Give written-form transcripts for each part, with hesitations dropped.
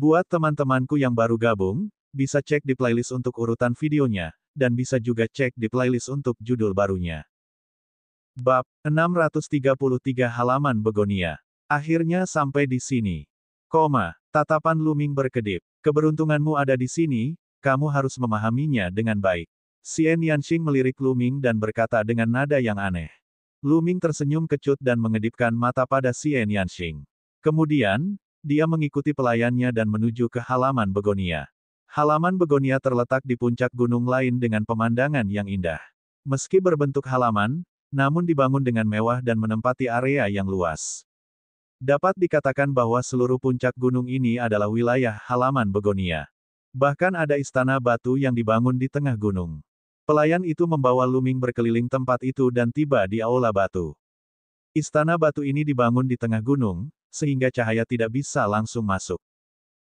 Buat teman-temanku yang baru gabung, bisa cek di playlist untuk urutan videonya, dan bisa juga cek di playlist untuk judul barunya. Bab 633 halaman begonia. Akhirnya sampai di sini. Tatapan Luming berkedip. Keberuntunganmu ada di sini, kamu harus memahaminya dengan baik. Xian Yanxing melirik Luming dan berkata dengan nada yang aneh. Luming tersenyum kecut dan mengedipkan mata pada Xian Yanxing. Kemudian, dia mengikuti pelayannya dan menuju ke halaman begonia. Halaman begonia terletak di puncak gunung lain dengan pemandangan yang indah. Meski berbentuk halaman, namun dibangun dengan mewah dan menempati area yang luas. Dapat dikatakan bahwa seluruh puncak gunung ini adalah wilayah halaman begonia. Bahkan ada istana batu yang dibangun di tengah gunung. Pelayan itu membawa Luming berkeliling tempat itu dan tiba di aula batu. Istana batu ini dibangun di tengah gunung, sehingga cahaya tidak bisa langsung masuk.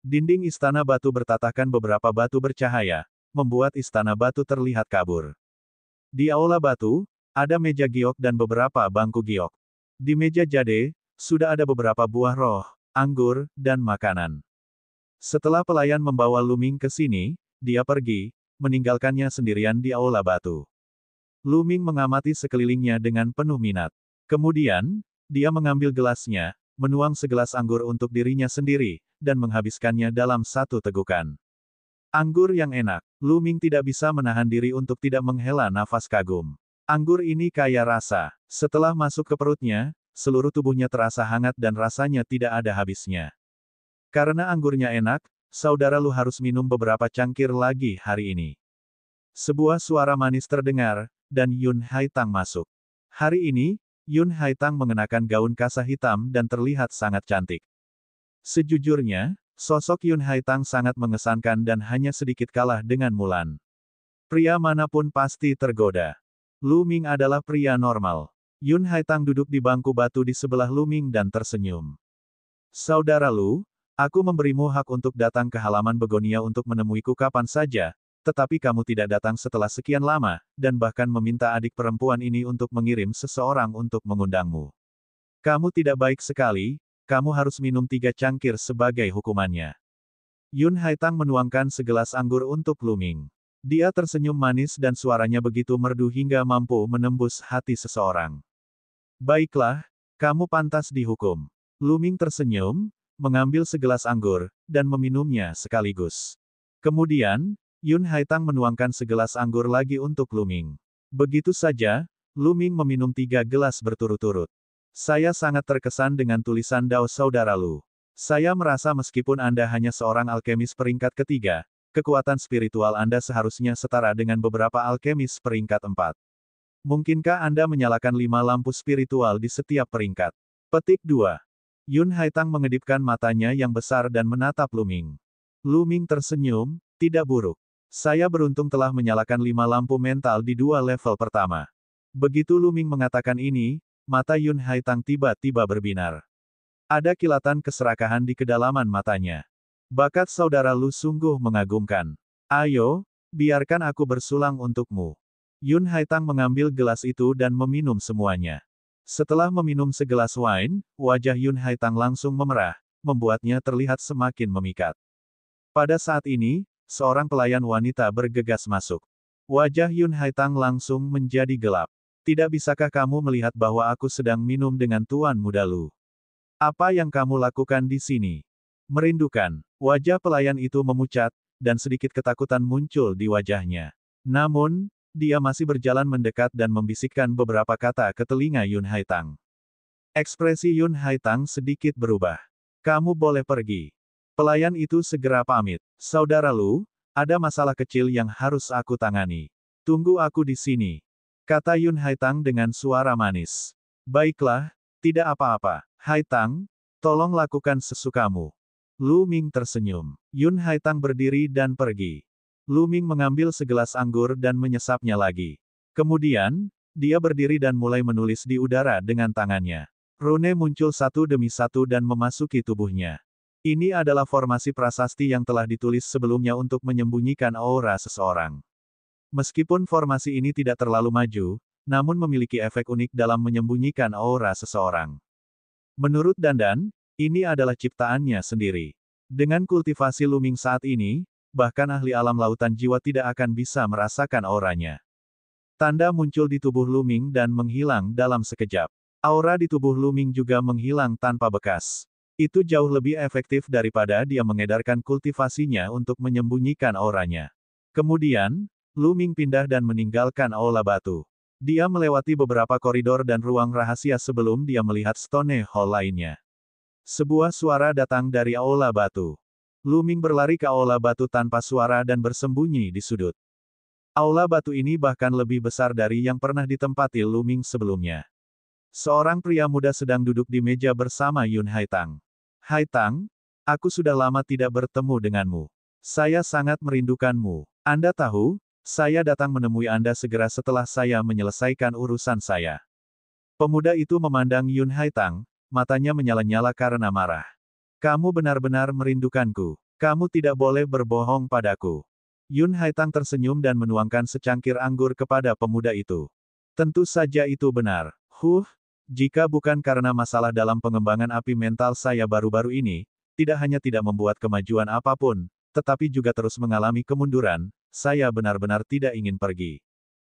Dinding istana batu bertatahkan beberapa batu bercahaya, membuat istana batu terlihat kabur. Di aula batu, ada meja giok dan beberapa bangku giok. Di meja jade, sudah ada beberapa buah roh, anggur, dan makanan. Setelah pelayan membawa Luming ke sini, dia pergi, meninggalkannya sendirian di aula batu. Luming mengamati sekelilingnya dengan penuh minat. Kemudian, dia mengambil gelasnya, menuang segelas anggur untuk dirinya sendiri, dan menghabiskannya dalam satu tegukan. Anggur yang enak. Luming tidak bisa menahan diri untuk tidak menghela nafas kagum. Anggur ini kaya rasa. Setelah masuk ke perutnya, seluruh tubuhnya terasa hangat dan rasanya tidak ada habisnya. Karena anggurnya enak, saudara Lu harus minum beberapa cangkir lagi hari ini. Sebuah suara manis terdengar, dan Yun Haitang masuk. Hari ini, Yun Haitang mengenakan gaun kasa hitam dan terlihat sangat cantik. Sejujurnya, sosok Yun Haitang sangat mengesankan dan hanya sedikit kalah dengan Mulan. Pria manapun pasti tergoda. Luming adalah pria normal. Yun Haitang duduk di bangku batu di sebelah Luming dan tersenyum. Saudara Lu, aku memberimu hak untuk datang ke halaman begonia untuk menemuiku kapan saja, tetapi kamu tidak datang setelah sekian lama, dan bahkan meminta adik perempuan ini untuk mengirim seseorang untuk mengundangmu. Kamu tidak baik sekali, kamu harus minum 3 cangkir sebagai hukumannya. Yun Haitang menuangkan segelas anggur untuk Luming. Dia tersenyum manis dan suaranya begitu merdu hingga mampu menembus hati seseorang. Baiklah, kamu pantas dihukum. Luming tersenyum, mengambil segelas anggur, dan meminumnya sekaligus. Kemudian, Yun Haitang menuangkan segelas anggur lagi untuk Luming. Begitu saja, Luming meminum 3 gelas berturut-turut. Saya sangat terkesan dengan tulisan Dao saudara Lu. Saya merasa meskipun Anda hanya seorang alkemis peringkat ketiga, kekuatan spiritual Anda seharusnya setara dengan beberapa alkemis peringkat 4. Mungkinkah Anda menyalakan 5 lampu spiritual di setiap peringkat? Petik 2. Yun Haitang mengedipkan matanya yang besar dan menatap Luming. Luming tersenyum, tidak buruk. Saya beruntung telah menyalakan 5 lampu mental di 2 level pertama. Begitu Luming mengatakan ini, mata Yun Haitang tiba-tiba berbinar. Ada kilatan keserakahan di kedalaman matanya. Bakat saudara Lu sungguh mengagumkan. Ayo, biarkan aku bersulang untukmu. Yun Haitang mengambil gelas itu dan meminum semuanya. Setelah meminum segelas wine, wajah Yun Haitang langsung memerah, membuatnya terlihat semakin memikat. Pada saat ini, seorang pelayan wanita bergegas masuk. Wajah Yun Haitang langsung menjadi gelap. Tidak bisakah kamu melihat bahwa aku sedang minum dengan Tuan Muda Lu? Apa yang kamu lakukan di sini? Merindukan. Wajah pelayan itu memucat, dan sedikit ketakutan muncul di wajahnya. Namun, dia masih berjalan mendekat dan membisikkan beberapa kata ke telinga Yun Haitang. Ekspresi Yun Haitang sedikit berubah. Kamu boleh pergi. Pelayan itu segera pamit. Saudara Lu, ada masalah kecil yang harus aku tangani. Tunggu aku di sini. Kata Yun Haitang dengan suara manis. Baiklah, tidak apa-apa. Haitang, tolong lakukan sesukamu. Luming tersenyum. Yun Haitang berdiri dan pergi. Luming mengambil segelas anggur dan menyesapnya lagi. Kemudian, dia berdiri dan mulai menulis di udara dengan tangannya. Rune muncul satu demi satu dan memasuki tubuhnya. Ini adalah formasi prasasti yang telah ditulis sebelumnya untuk menyembunyikan aura seseorang. Meskipun formasi ini tidak terlalu maju, namun memiliki efek unik dalam menyembunyikan aura seseorang. Menurut Dandan, ini adalah ciptaannya sendiri. Dengan kultivasi Luming saat ini, bahkan ahli alam lautan jiwa tidak akan bisa merasakan auranya. Tanda muncul di tubuh Luming dan menghilang dalam sekejap. Aura di tubuh Luming juga menghilang tanpa bekas. Itu jauh lebih efektif daripada dia mengedarkan kultivasinya untuk menyembunyikan auranya. Kemudian, Luming pindah dan meninggalkan aula batu. Dia melewati beberapa koridor dan ruang rahasia sebelum dia melihat Stone Hall lainnya. Sebuah suara datang dari aula batu. Luming berlari ke aula batu tanpa suara dan bersembunyi di sudut. Aula batu ini bahkan lebih besar dari yang pernah ditempati Luming sebelumnya. Seorang pria muda sedang duduk di meja bersama Yun Haitang. Haitang, aku sudah lama tidak bertemu denganmu. Saya sangat merindukanmu. Anda tahu, saya datang menemui Anda segera setelah saya menyelesaikan urusan saya. Pemuda itu memandang Yun Haitang, matanya menyala-nyala karena marah. Kamu benar-benar merindukanku. Kamu tidak boleh berbohong padaku. Yun Haitang tersenyum dan menuangkan secangkir anggur kepada pemuda itu. Tentu saja itu benar. Jika bukan karena masalah dalam pengembangan api mental saya baru-baru ini, tidak hanya tidak membuat kemajuan apapun, tetapi juga terus mengalami kemunduran, saya benar-benar tidak ingin pergi.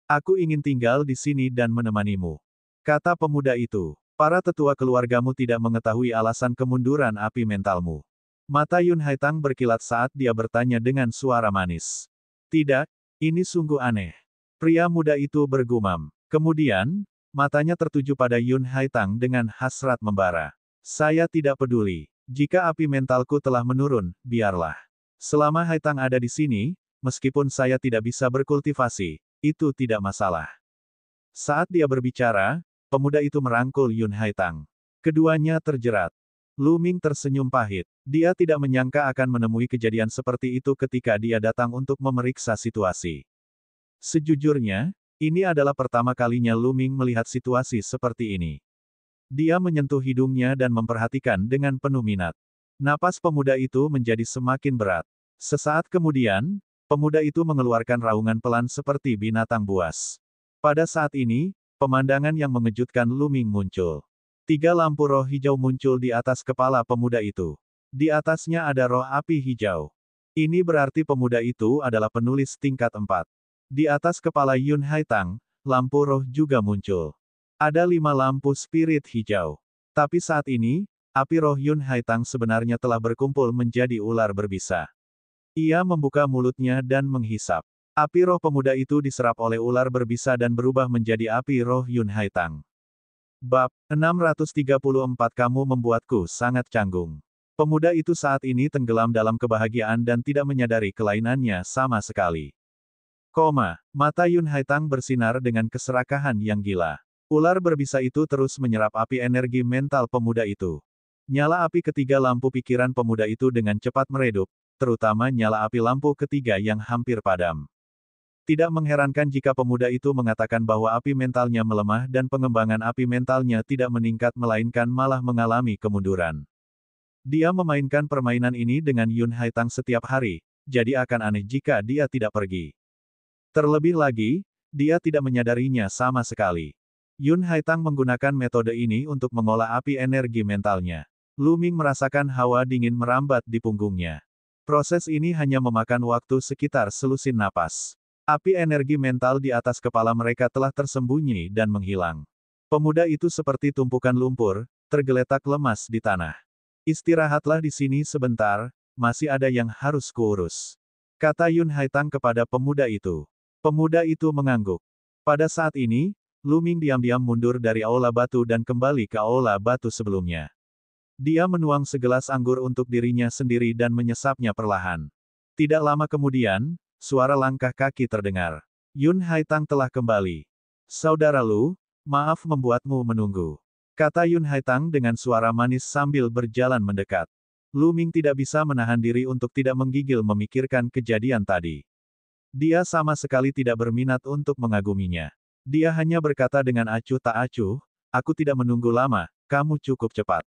Aku ingin tinggal di sini dan menemanimu. Kata pemuda itu. Para tetua keluargamu tidak mengetahui alasan kemunduran api mentalmu. Mata Yun Haitang berkilat saat dia bertanya dengan suara manis. Tidak, ini sungguh aneh. Pria muda itu bergumam. Kemudian, matanya tertuju pada Yun Haitang dengan hasrat membara. Saya tidak peduli. Jika api mentalku telah menurun, biarlah. Selama Haitang ada di sini, meskipun saya tidak bisa berkultivasi, itu tidak masalah. Saat dia berbicara, pemuda itu merangkul Yun Haitang. Keduanya terjerat. Luming tersenyum pahit. Dia tidak menyangka akan menemui kejadian seperti itu ketika dia datang untuk memeriksa situasi. Sejujurnya, ini adalah pertama kalinya Luming melihat situasi seperti ini. Dia menyentuh hidungnya dan memperhatikan dengan penuh minat. Napas pemuda itu menjadi semakin berat. Sesaat kemudian, pemuda itu mengeluarkan raungan pelan seperti binatang buas. Pada saat ini, pemandangan yang mengejutkan Luming muncul. 3 lampu roh hijau muncul di atas kepala pemuda itu. Di atasnya ada roh api hijau. Ini berarti pemuda itu adalah penulis tingkat 4. Di atas kepala Yun Haitang, lampu roh juga muncul. Ada 5 lampu spirit hijau. Tapi saat ini, api roh Yun Haitang sebenarnya telah berkumpul menjadi ular berbisa. Ia membuka mulutnya dan menghisap. Api roh pemuda itu diserap oleh ular berbisa dan berubah menjadi api roh Yun Haitang. Bab 634 Kamu membuatku sangat canggung. Pemuda itu saat ini tenggelam dalam kebahagiaan dan tidak menyadari kelainannya sama sekali. Mata Yun Haitang bersinar dengan keserakahan yang gila. Ular berbisa itu terus menyerap api energi mental pemuda itu. Nyala api ketiga lampu pikiran pemuda itu dengan cepat meredup, terutama nyala api lampu ketiga yang hampir padam. Tidak mengherankan jika pemuda itu mengatakan bahwa api mentalnya melemah dan pengembangan api mentalnya tidak meningkat melainkan malah mengalami kemunduran. Dia memainkan permainan ini dengan Yun Haitang setiap hari, jadi akan aneh jika dia tidak pergi. Terlebih lagi, dia tidak menyadarinya sama sekali. Yun Haitang menggunakan metode ini untuk mengolah api energi mentalnya. Luming merasakan hawa dingin merambat di punggungnya. Proses ini hanya memakan waktu sekitar selusin napas. Api energi mental di atas kepala mereka telah tersembunyi dan menghilang. Pemuda itu seperti tumpukan lumpur, tergeletak lemas di tanah. Istirahatlah di sini sebentar, masih ada yang harus kuurus. Kata Yun Haitang kepada pemuda itu. Pemuda itu mengangguk. Pada saat ini, Luming diam-diam mundur dari aula batu dan kembali ke aula batu sebelumnya. Dia menuang segelas anggur untuk dirinya sendiri dan menyesapnya perlahan. Tidak lama kemudian, suara langkah kaki terdengar. Yun Haitang telah kembali. Saudara Lu, maaf membuatmu menunggu. Kata Yun Haitang dengan suara manis sambil berjalan mendekat. Luming tidak bisa menahan diri untuk tidak menggigil memikirkan kejadian tadi. Dia sama sekali tidak berminat untuk mengaguminya. Dia hanya berkata dengan acuh tak acuh, aku tidak menunggu lama, kamu cukup cepat.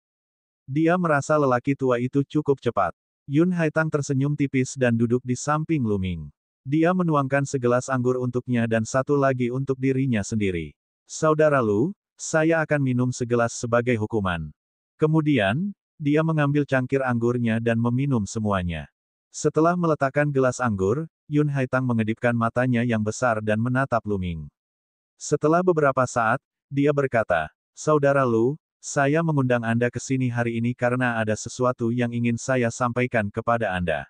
Dia merasa lelaki tua itu cukup cepat. Yun Haitang tersenyum tipis dan duduk di samping Luming. Dia menuangkan segelas anggur untuknya dan satu lagi untuk dirinya sendiri. Saudara Lu, saya akan minum segelas sebagai hukuman. Kemudian, dia mengambil cangkir anggurnya dan meminum semuanya. Setelah meletakkan gelas anggur, Yun Haitang mengedipkan matanya yang besar dan menatap Lu Ming. Setelah beberapa saat, dia berkata, "Saudara Lu, saya mengundang Anda ke sini hari ini karena ada sesuatu yang ingin saya sampaikan kepada Anda."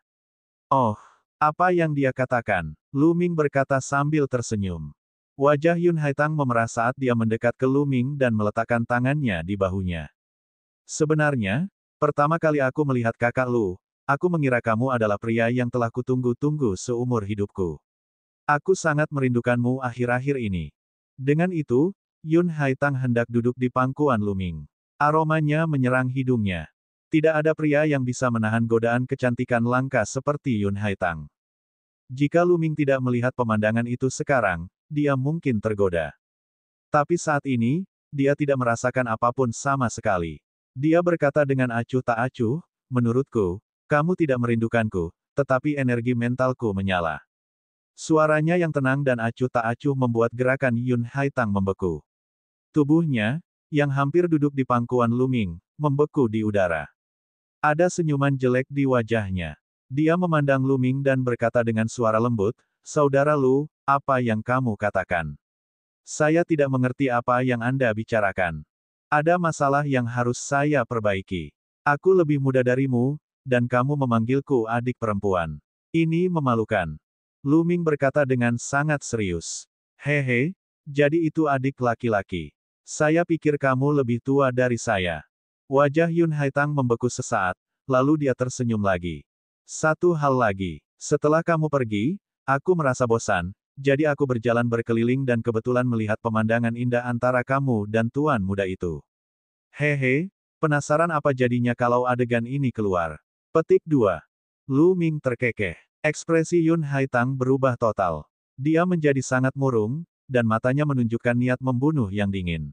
"Oh, apa yang dia katakan?" Lu Ming berkata sambil tersenyum. Wajah Yun Haitang memerah saat dia mendekat ke Lu Ming dan meletakkan tangannya di bahunya. "Sebenarnya, pertama kali aku melihat kakak Lu, aku mengira kamu adalah pria yang telah kutunggu-tunggu seumur hidupku. Aku sangat merindukanmu akhir-akhir ini." Dengan itu, Yun Haitang hendak duduk di pangkuan Lu Ming. Aromanya menyerang hidungnya. Tidak ada pria yang bisa menahan godaan kecantikan langka seperti Yun Haitang. Jika Lu Ming tidak melihat pemandangan itu sekarang, dia mungkin tergoda. Tapi saat ini, dia tidak merasakan apapun sama sekali. Dia berkata dengan acuh tak acuh, "Menurutku, kamu tidak merindukanku, tetapi energi mentalku menyala." Suaranya yang tenang dan acuh tak acuh membuat gerakan Yun Haitang membeku. Tubuhnya, yang hampir duduk di pangkuan Lu Ming, membeku di udara. Ada senyuman jelek di wajahnya. Dia memandang Lu Ming dan berkata dengan suara lembut, "Saudara Lu, apa yang kamu katakan? Saya tidak mengerti apa yang Anda bicarakan. Ada masalah yang harus saya perbaiki. Aku lebih muda darimu, dan kamu memanggilku adik perempuan. Ini memalukan." Lu Ming berkata dengan sangat serius. "Hehe, jadi itu adik laki-laki. Saya pikir kamu lebih tua dari saya." Wajah Yun Haitang membeku sesaat, lalu dia tersenyum lagi. "Satu hal lagi, setelah kamu pergi, aku merasa bosan, jadi aku berjalan berkeliling dan kebetulan melihat pemandangan indah antara kamu dan tuan muda itu. Hehe, penasaran apa jadinya kalau adegan ini keluar." Petik 2. Lu Ming terkekeh. Ekspresi Yun Haitang berubah total. Dia menjadi sangat murung, dan matanya menunjukkan niat membunuh yang dingin.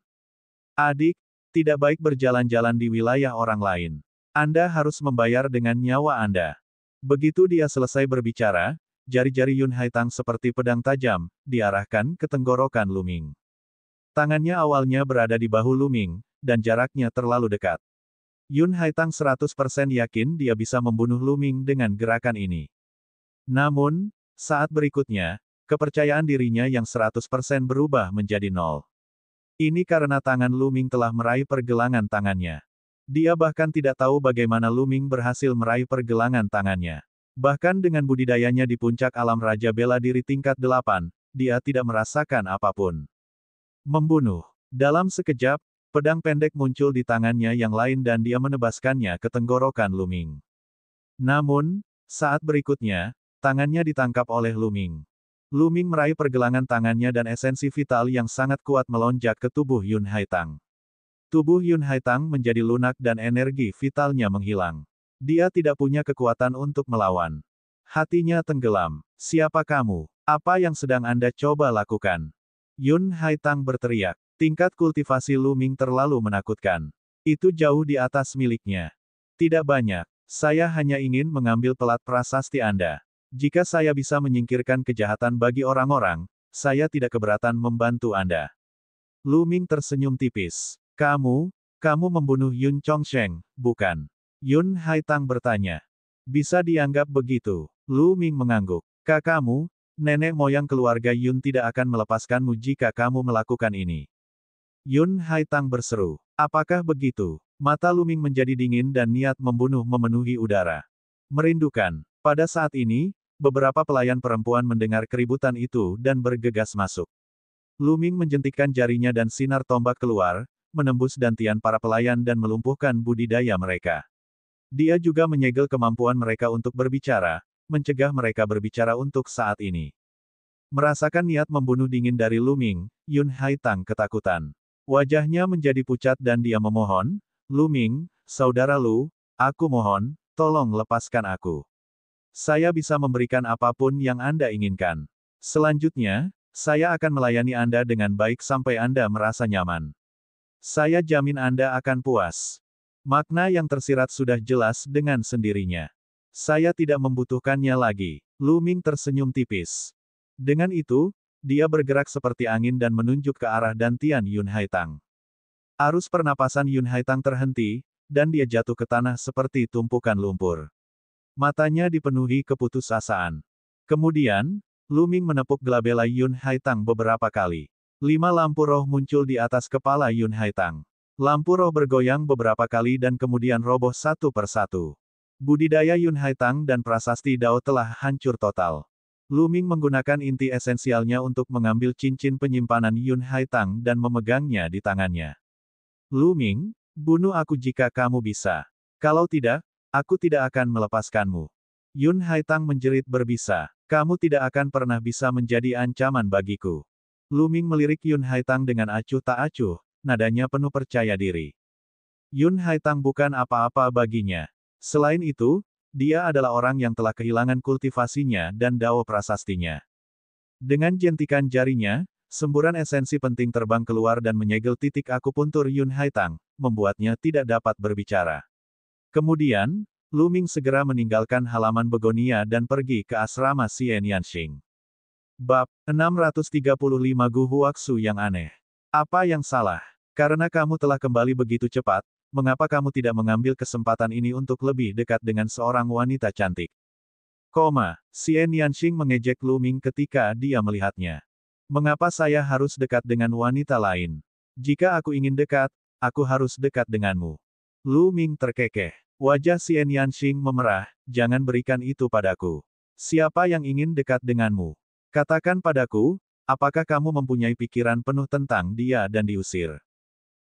"Adik, tidak baik berjalan-jalan di wilayah orang lain. Anda harus membayar dengan nyawa Anda." Begitu dia selesai berbicara, jari-jari Yun Haitang seperti pedang tajam, diarahkan ke tenggorokan Lu Ming. Tangannya awalnya berada di bahu Lu Ming, dan jaraknya terlalu dekat. Yun Haitang 100% yakin dia bisa membunuh Lu Ming dengan gerakan ini. Namun, saat berikutnya, kepercayaan dirinya yang 100% berubah menjadi nol. Ini karena tangan Lu Ming telah meraih pergelangan tangannya. Dia bahkan tidak tahu bagaimana Lu Ming berhasil meraih pergelangan tangannya. Bahkan dengan budidayanya di puncak alam Raja Bela Diri tingkat 8, dia tidak merasakan apapun. Membunuh. Dalam sekejap, pedang pendek muncul di tangannya yang lain dan dia menebaskannya ke tenggorokan Lu Ming. Namun, saat berikutnya, tangannya ditangkap oleh Lu Ming. Lu Ming meraih pergelangan tangannya dan esensi vital yang sangat kuat melonjak ke tubuh Yun Haitang. Tubuh Yun Haitang menjadi lunak dan energi vitalnya menghilang. Dia tidak punya kekuatan untuk melawan. Hatinya tenggelam. "Siapa kamu? Apa yang sedang Anda coba lakukan?" Yun Haitang berteriak. Tingkat kultivasi Lu Ming terlalu menakutkan. Itu jauh di atas miliknya. "Tidak banyak. Saya hanya ingin mengambil pelat prasasti Anda. Jika saya bisa menyingkirkan kejahatan bagi orang-orang, saya tidak keberatan membantu Anda." Lu Ming tersenyum tipis. Kamu membunuh Yun Chongsheng, bukan?" Yun Haitang bertanya. "Bisa dianggap begitu." Lu Ming mengangguk. "Kakakmu, nenek moyang keluarga Yun tidak akan melepaskanmu jika kamu melakukan ini." Yun Haitang berseru. "Apakah begitu?" Mata Lu Ming menjadi dingin dan niat membunuh memenuhi udara. Merindukan. Pada saat ini, beberapa pelayan perempuan mendengar keributan itu dan bergegas masuk. Lu Ming menjentikkan jarinya dan sinar tombak keluar, menembus dantian para pelayan dan melumpuhkan budidaya mereka. Dia juga menyegel kemampuan mereka untuk berbicara, mencegah mereka berbicara untuk saat ini. Merasakan niat membunuh dingin dari Lu Ming, Yun Haitang ketakutan. Wajahnya menjadi pucat dan dia memohon, "Lu Ming, saudara Lu, aku mohon, tolong lepaskan aku. Saya bisa memberikan apapun yang Anda inginkan. Selanjutnya, saya akan melayani Anda dengan baik sampai Anda merasa nyaman. Saya jamin Anda akan puas." Makna yang tersirat sudah jelas dengan sendirinya. "Saya tidak membutuhkannya lagi." Lu Ming tersenyum tipis. Dengan itu, dia bergerak seperti angin dan menunjuk ke arah dantian Yun Haitang. Arus pernapasan Yun Haitang terhenti, dan dia jatuh ke tanah seperti tumpukan lumpur. Matanya dipenuhi keputusasaan. Kemudian, Lu Ming menepuk gelabela Yun Haitang beberapa kali. 5 lampu roh muncul di atas kepala Yun Haitang. Lampu roh bergoyang beberapa kali dan kemudian roboh satu persatu. Budidaya Yun Haitang dan prasasti Dao telah hancur total. Lu Ming menggunakan inti esensialnya untuk mengambil cincin penyimpanan Yun Haitang dan memegangnya di tangannya. Lu Ming, bunuh aku jika kamu bisa. Kalau tidak, aku tidak akan melepaskanmu. Yun Haitang menjerit berbisa. Kamu tidak akan pernah bisa menjadi ancaman bagiku. Lu Ming melirik Yun Haitang dengan acuh tak acuh, nadanya penuh percaya diri. Yun Haitang bukan apa-apa baginya. Selain itu, dia adalah orang yang telah kehilangan kultivasinya dan dao prasastinya. Dengan jentikan jarinya, semburan esensi penting terbang keluar dan menyegel titik akupuntur Yun Haitang, membuatnya tidak dapat berbicara. Kemudian, Lu Ming segera meninggalkan halaman begonia dan pergi ke asrama Xian Yanxing. Bab 635 Gu Huaxu yang aneh. Apa yang salah? Karena kamu telah kembali begitu cepat, mengapa kamu tidak mengambil kesempatan ini untuk lebih dekat dengan seorang wanita cantik? Xian Yanxing mengejek Lu Ming ketika dia melihatnya. Mengapa saya harus dekat dengan wanita lain? Jika aku ingin dekat, aku harus dekat denganmu. Lu Ming terkekeh. Wajah Xian Yanxing memerah, jangan berikan itu padaku. Siapa yang ingin dekat denganmu? Katakan padaku, apakah kamu mempunyai pikiran penuh tentang dia dan diusir?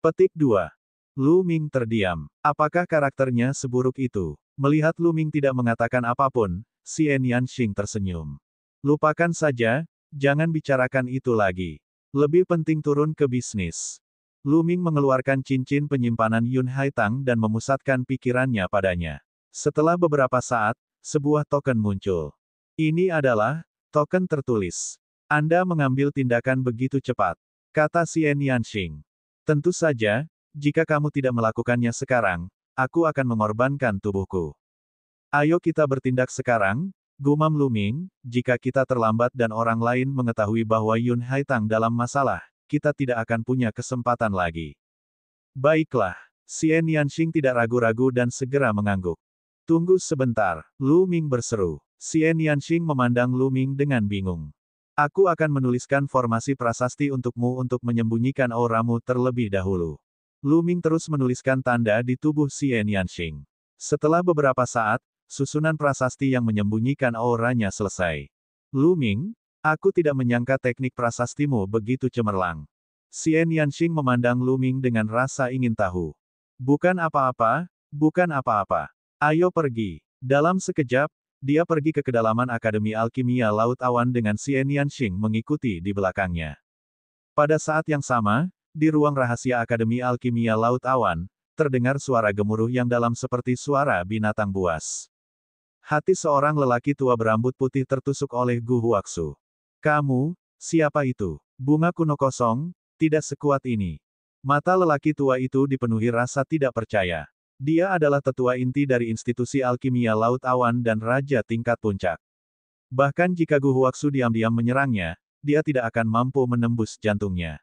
Petik 2. Lu Ming terdiam. Apakah karakternya seburuk itu? Melihat Lu Ming tidak mengatakan apapun, Xian Yanxing tersenyum. Lupakan saja, jangan bicarakan itu lagi. Lebih penting turun ke bisnis. Lu Ming mengeluarkan cincin penyimpanan Yun Haitang dan memusatkan pikirannya padanya. Setelah beberapa saat, sebuah token muncul. Ini adalah token tertulis. Anda mengambil tindakan begitu cepat, kata Xian Yanxing. Tentu saja, jika kamu tidak melakukannya sekarang, aku akan mengorbankan tubuhku. Ayo kita bertindak sekarang, gumam Lu Ming, jika kita terlambat dan orang lain mengetahui bahwa Yun Haitang dalam masalah, kita tidak akan punya kesempatan lagi. Baiklah, Xian Yanxing tidak ragu-ragu dan segera mengangguk. Tunggu sebentar, Lu Ming berseru. Xian Yanxing memandang Lu Ming dengan bingung. Aku akan menuliskan formasi prasasti untukmu untuk menyembunyikan auramu terlebih dahulu. Lu Ming terus menuliskan tanda di tubuh Xian Yanxing. Setelah beberapa saat, susunan prasasti yang menyembunyikan auranya selesai. Lu Ming, aku tidak menyangka teknik prasastimu begitu cemerlang. Xian Yanxing memandang Lu Ming dengan rasa ingin tahu. Bukan apa-apa, bukan apa-apa. Ayo pergi. Dalam sekejap, dia pergi ke kedalaman Akademi Alkimia Laut Awan dengan Xian Yanxing mengikuti di belakangnya. Pada saat yang sama, di ruang rahasia Akademi Alkimia Laut Awan, terdengar suara gemuruh yang dalam seperti suara binatang buas. Hati seorang lelaki tua berambut putih tertusuk oleh Gu Huaxu. Kamu, siapa itu? Bunga kuno kosong, tidak sekuat ini. Mata lelaki tua itu dipenuhi rasa tidak percaya. Dia adalah tetua inti dari institusi alkimia Laut Awan dan raja tingkat puncak. Bahkan jika Gu Huaxu diam-diam menyerangnya, dia tidak akan mampu menembus jantungnya.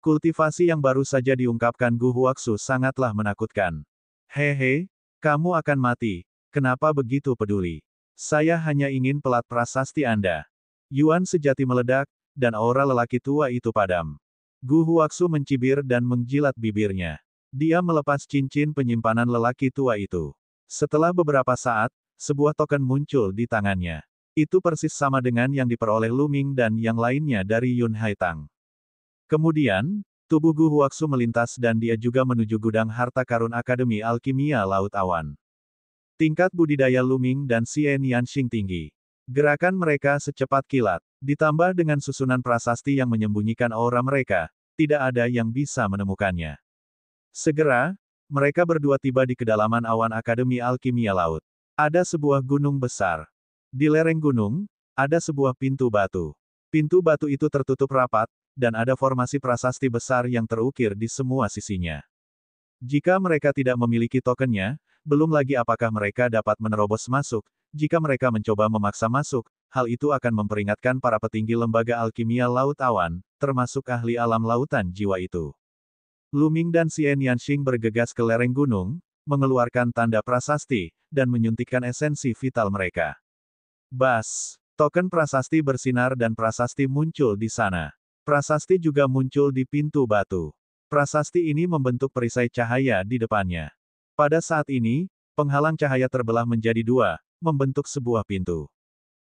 Kultivasi yang baru saja diungkapkan Gu Huaxu sangatlah menakutkan. Hehe, kamu akan mati, kenapa begitu peduli? Saya hanya ingin pelat prasasti Anda. Yuan sejati meledak, dan aura lelaki tua itu padam. Gu Huaxu mencibir dan menjilat bibirnya. Dia melepas cincin penyimpanan lelaki tua itu. Setelah beberapa saat, sebuah token muncul di tangannya. Itu persis sama dengan yang diperoleh Lu Ming dan yang lainnya dari Yun Haitang. Kemudian, tubuh Gu Huaxu melintas dan dia juga menuju gudang harta karun Akademi Alkimia Laut Awan. Tingkat budidaya Lu Ming dan Xian Yanxing tinggi. Gerakan mereka secepat kilat, ditambah dengan susunan prasasti yang menyembunyikan aura mereka, tidak ada yang bisa menemukannya. Segera, mereka berdua tiba di kedalaman awan Akademi Alkimia Laut. Ada sebuah gunung besar. Di lereng gunung, ada sebuah pintu batu. Pintu batu itu tertutup rapat, dan ada formasi prasasti besar yang terukir di semua sisinya. Jika mereka tidak memiliki tokennya, belum lagi apakah mereka dapat menerobos masuk. Jika mereka mencoba memaksa masuk, hal itu akan memperingatkan para petinggi lembaga alkimia Laut Awan, termasuk ahli alam lautan jiwa itu. Lu Ming dan Xian Yanxing bergegas ke lereng gunung, mengeluarkan tanda prasasti, dan menyuntikkan esensi vital mereka. Bas! Token prasasti bersinar dan prasasti muncul di sana. Prasasti juga muncul di pintu batu. Prasasti ini membentuk perisai cahaya di depannya. Pada saat ini, penghalang cahaya terbelah menjadi dua, membentuk sebuah pintu.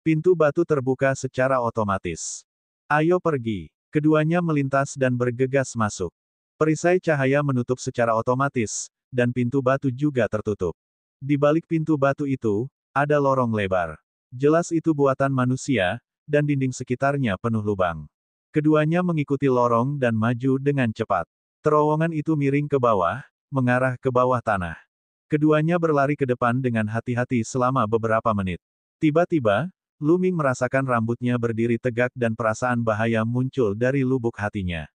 Pintu batu terbuka secara otomatis. Ayo pergi. Keduanya melintas dan bergegas masuk. Perisai cahaya menutup secara otomatis, dan pintu batu juga tertutup. Di balik pintu batu itu, ada lorong lebar. Jelas itu buatan manusia, dan dinding sekitarnya penuh lubang. Keduanya mengikuti lorong dan maju dengan cepat. Terowongan itu miring ke bawah, mengarah ke bawah tanah. Keduanya berlari ke depan dengan hati-hati selama beberapa menit. Tiba-tiba, Luming merasakan rambutnya berdiri tegak dan perasaan bahaya muncul dari lubuk hatinya.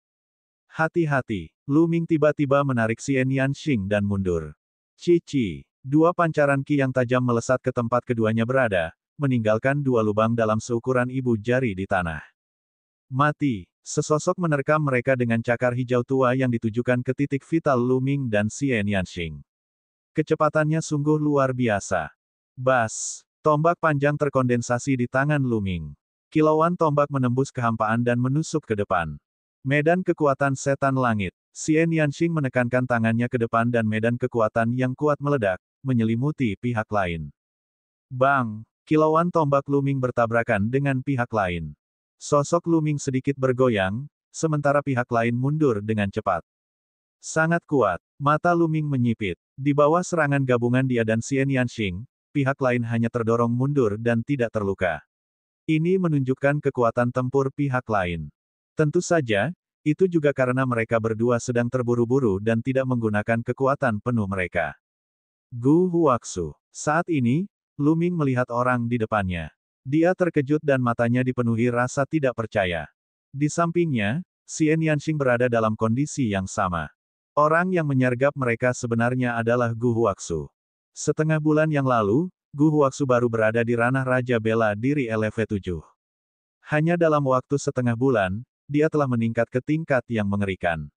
Hati-hati, Luming tiba-tiba menarik Xian Yanxing dan mundur. Cici, dua pancaran ki yang tajam melesat ke tempat keduanya berada, meninggalkan dua lubang dalam seukuran ibu jari di tanah. Mati, sesosok menerkam mereka dengan cakar hijau tua yang ditujukan ke titik vital Luming dan Xian Yanxing. Kecepatannya sungguh luar biasa. Bas! Tombak panjang terkondensasi di tangan Luming. Kilauan tombak menembus kehampaan dan menusuk ke depan. Medan kekuatan setan langit. Xian Yanxing menekankan tangannya ke depan dan medan kekuatan yang kuat meledak, menyelimuti pihak lain. Bang! Kilauan tombak Luming bertabrakan dengan pihak lain. Sosok Luming sedikit bergoyang, sementara pihak lain mundur dengan cepat. Sangat kuat, mata Luming menyipit. Di bawah serangan gabungan dia dan Xian Yanxing, pihak lain hanya terdorong mundur dan tidak terluka. Ini menunjukkan kekuatan tempur pihak lain. Tentu saja, itu juga karena mereka berdua sedang terburu-buru dan tidak menggunakan kekuatan penuh mereka. Gu Huaxu. Saat ini, Luming melihat orang di depannya. Dia terkejut dan matanya dipenuhi rasa tidak percaya. Di sampingnya, Xian Yanxing berada dalam kondisi yang sama. Orang yang menyergap mereka sebenarnya adalah Gu Huaxu. Setengah bulan yang lalu, Gu Huaxu baru berada di ranah Raja Bela Diri LV7. Hanya dalam waktu setengah bulan, dia telah meningkat ke tingkat yang mengerikan.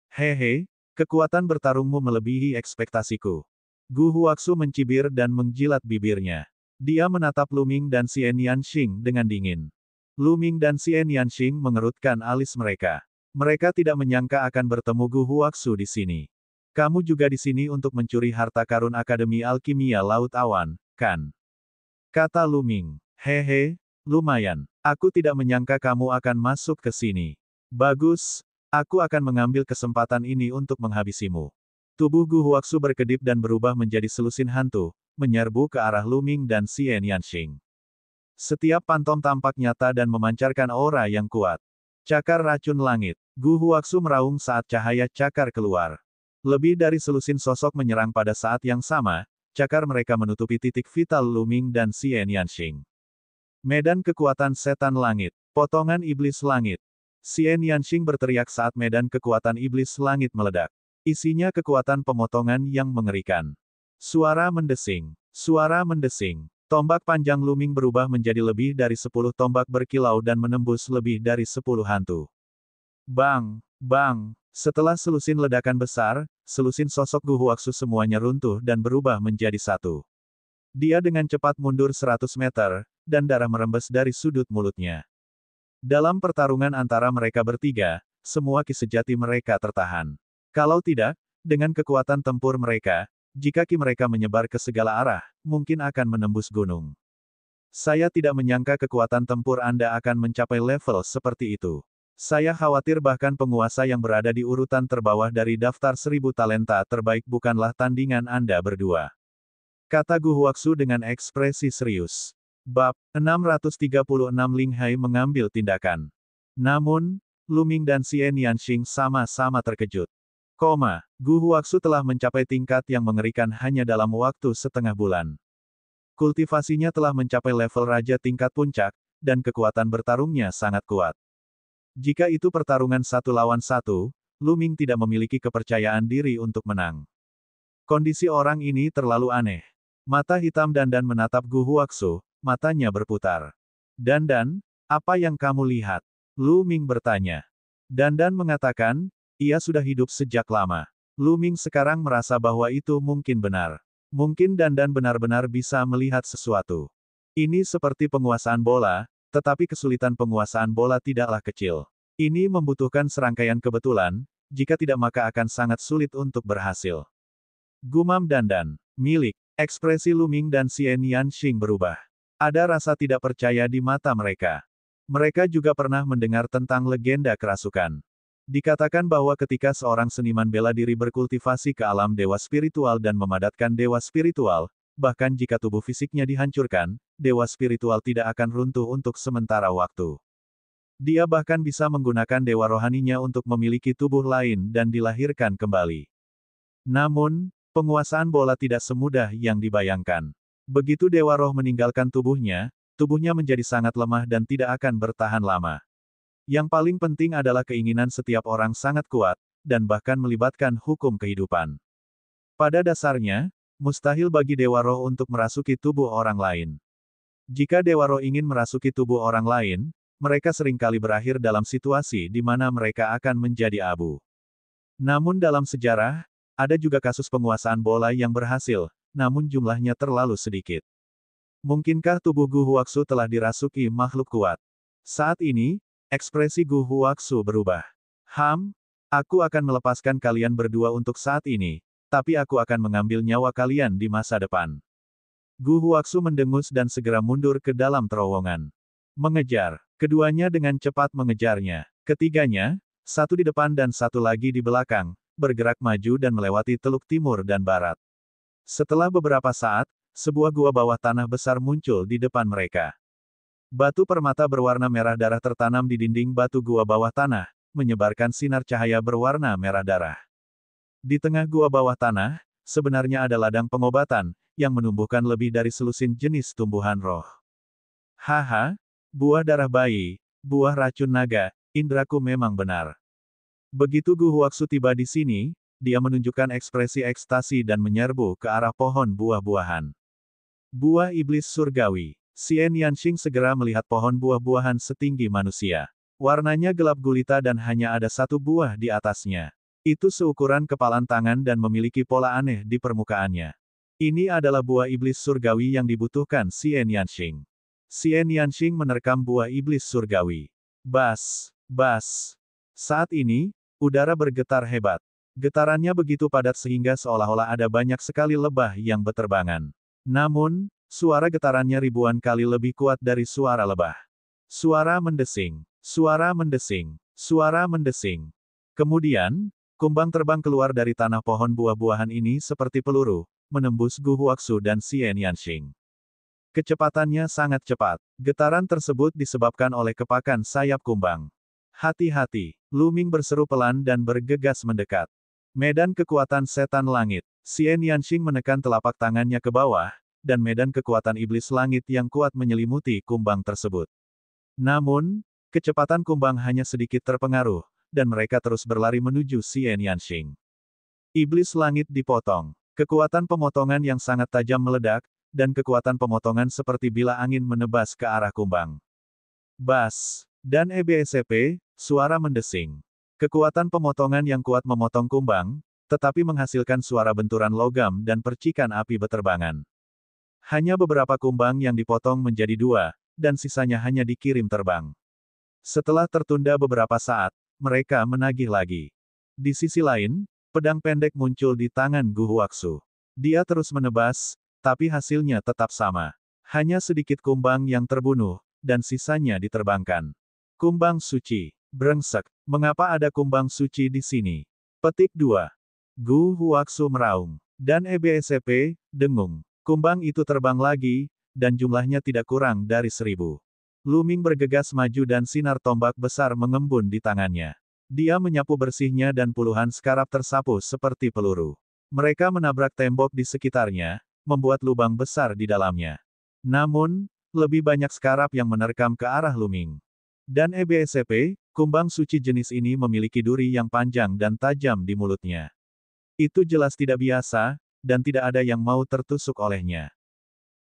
Hehe, kekuatan bertarungmu melebihi ekspektasiku. Gu Huaxu mencibir dan menjilat bibirnya. Dia menatap Luming dan Xian Yanxing dengan dingin. Luming dan Xian Yanxing mengerutkan alis mereka. Mereka tidak menyangka akan bertemu Gu Huaxu di sini. Kamu juga di sini untuk mencuri harta karun Akademi Alkimia Laut Awan, kan? Kata Luming. Hehe, lumayan. Aku tidak menyangka kamu akan masuk ke sini. Bagus, aku akan mengambil kesempatan ini untuk menghabisimu. Tubuh Gu Huaxu berkedip dan berubah menjadi selusin hantu, menyerbu ke arah Luming dan Xian Yanxing. Setiap pantom tampak nyata dan memancarkan aura yang kuat. Cakar racun langit. Gu Huaxu meraung saat cahaya cakar keluar. Lebih dari selusin sosok menyerang pada saat yang sama, cakar mereka menutupi titik vital Luming dan Xian Yanxing. Medan kekuatan setan langit. Potongan iblis langit. Xian Yanxing berteriak saat medan kekuatan iblis langit meledak. Isinya kekuatan pemotongan yang mengerikan. Suara mendesing. Suara mendesing. Tombak panjang Luming berubah menjadi lebih dari 10 tombak berkilau dan menembus lebih dari 10 hantu. Bang! Bang! Setelah selusin ledakan besar, selusin sosok Gu Huaxu semuanya runtuh dan berubah menjadi satu. Dia dengan cepat mundur 100 meter, dan darah merembes dari sudut mulutnya. Dalam pertarungan antara mereka bertiga, semua ki sejati mereka tertahan. Kalau tidak, dengan kekuatan tempur mereka, jika ki mereka menyebar ke segala arah, mungkin akan menembus gunung. Saya tidak menyangka kekuatan tempur Anda akan mencapai level seperti itu. Saya khawatir bahkan penguasa yang berada di urutan terbawah dari daftar 1000 talenta terbaik bukanlah tandingan Anda berdua. Kata Gu Huaxu dengan ekspresi serius. Bab 636 Ling Hai mengambil tindakan. Namun, Luming dan Xian Yanxing sama-sama terkejut. Gu Huaxu telah mencapai tingkat yang mengerikan hanya dalam waktu setengah bulan. Kultivasinya telah mencapai level raja tingkat puncak, dan kekuatan bertarungnya sangat kuat. Jika itu pertarungan 1 lawan 1, Luming tidak memiliki kepercayaan diri untuk menang. Kondisi orang ini terlalu aneh. Mata hitam Dandan menatap Gu Huaxu, matanya berputar. Dandan, apa yang kamu lihat? Luming bertanya. Dandan mengatakan, ia sudah hidup sejak lama. Lu Ming sekarang merasa bahwa itu mungkin benar. Mungkin Dandan benar-benar bisa melihat sesuatu. Ini seperti penguasaan bola, tetapi kesulitan penguasaan bola tidaklah kecil. Ini membutuhkan serangkaian kebetulan, jika tidak maka akan sangat sulit untuk berhasil. Gumam Dandan. Milik. Ekspresi Lu Ming dan Xian Yanxing berubah. Ada rasa tidak percaya di mata mereka. Mereka juga pernah mendengar tentang legenda kerasukan. Dikatakan bahwa ketika seorang seniman bela diri berkultivasi ke alam dewa spiritual dan memadatkan dewa spiritual, bahkan jika tubuh fisiknya dihancurkan, dewa spiritual tidak akan runtuh untuk sementara waktu. Dia bahkan bisa menggunakan dewa rohaninya untuk memiliki tubuh lain dan dilahirkan kembali. Namun, penguasaan bola tidak semudah yang dibayangkan. Begitu dewa roh meninggalkan tubuhnya menjadi sangat lemah dan tidak akan bertahan lama. Yang paling penting adalah keinginan setiap orang sangat kuat, dan bahkan melibatkan hukum kehidupan. Pada dasarnya, mustahil bagi dewa roh untuk merasuki tubuh orang lain. Jika dewa roh ingin merasuki tubuh orang lain, mereka seringkali berakhir dalam situasi di mana mereka akan menjadi abu. Namun dalam sejarah, ada juga kasus penguasaan bola yang berhasil, namun jumlahnya terlalu sedikit. Mungkinkah tubuh Gu Huaxu telah dirasuki makhluk kuat? Saat ini, ekspresi Gu Huaxu berubah. Aku akan melepaskan kalian berdua untuk saat ini, tapi aku akan mengambil nyawa kalian di masa depan. Gu Huaxu mendengus dan segera mundur ke dalam terowongan. Mengejar. Keduanya dengan cepat mengejarnya. Ketiganya, satu di depan dan satu lagi di belakang, bergerak maju dan melewati teluk timur dan barat. Setelah beberapa saat, sebuah gua bawah tanah besar muncul di depan mereka. Batu permata berwarna merah darah tertanam di dinding batu gua bawah tanah, menyebarkan sinar cahaya berwarna merah darah. Di tengah gua bawah tanah, sebenarnya ada ladang pengobatan, yang menumbuhkan lebih dari selusin jenis tumbuhan roh. Haha, buah darah bayi, buah racun naga, indraku memang benar. Begitu Gu Huaxu tiba di sini, dia menunjukkan ekspresi ekstasi dan menyerbu ke arah pohon buah-buahan. Buah iblis surgawi. Xian Yanxing segera melihat pohon buah-buahan setinggi manusia. Warnanya gelap gulita dan hanya ada satu buah di atasnya. Itu seukuran kepalan tangan dan memiliki pola aneh di permukaannya. Ini adalah buah iblis surgawi yang dibutuhkan Xian Yanxing. Xian Yanxing menerkam buah iblis surgawi. Bas, bas. Saat ini, udara bergetar hebat. Getarannya begitu padat sehingga seolah-olah ada banyak sekali lebah yang beterbangan. Namun, suara getarannya ribuan kali lebih kuat dari suara lebah. Suara mendesing, suara mendesing, suara mendesing. Kemudian, kumbang terbang keluar dari tanah pohon buah-buahan ini seperti peluru, menembus Gu Huaxu dan Xian Yanxing. Kecepatannya sangat cepat. Getaran tersebut disebabkan oleh kepakan sayap kumbang. Hati-hati, Lu Ming berseru pelan dan bergegas mendekat. Medan kekuatan setan langit. Xian Yanxing menekan telapak tangannya ke bawah, dan medan kekuatan iblis langit yang kuat menyelimuti kumbang tersebut. Namun, kecepatan kumbang hanya sedikit terpengaruh, dan mereka terus berlari menuju Xian Yanxing. Iblis langit dipotong. Kekuatan pemotongan yang sangat tajam meledak, dan kekuatan pemotongan seperti bila angin menebas ke arah kumbang. Bas! Dan EBSP, suara mendesing. Kekuatan pemotongan yang kuat memotong kumbang, tetapi menghasilkan suara benturan logam dan percikan api beterbangan. Hanya beberapa kumbang yang dipotong menjadi dua, dan sisanya hanya dikirim terbang. Setelah tertunda beberapa saat, mereka menagih lagi. Di sisi lain, pedang pendek muncul di tangan Gu Huaxu. Dia terus menebas, tapi hasilnya tetap sama. Hanya sedikit kumbang yang terbunuh, dan sisanya diterbangkan. Kumbang suci. Brengsek. Mengapa ada kumbang suci di sini? Petik 2. Gu Huaxu meraung. Dan EBSP, dengung. Kumbang itu terbang lagi, dan jumlahnya tidak kurang dari 1000. Lu Ming bergegas maju dan sinar tombak besar mengembun di tangannya. Dia menyapu bersihnya dan puluhan skarab tersapu seperti peluru. Mereka menabrak tembok di sekitarnya, membuat lubang besar di dalamnya. Namun, lebih banyak skarab yang menerkam ke arah Lu Ming. Dan EBSP, kumbang suci jenis ini memiliki duri yang panjang dan tajam di mulutnya. Itu jelas tidak biasa, dan tidak ada yang mau tertusuk olehnya.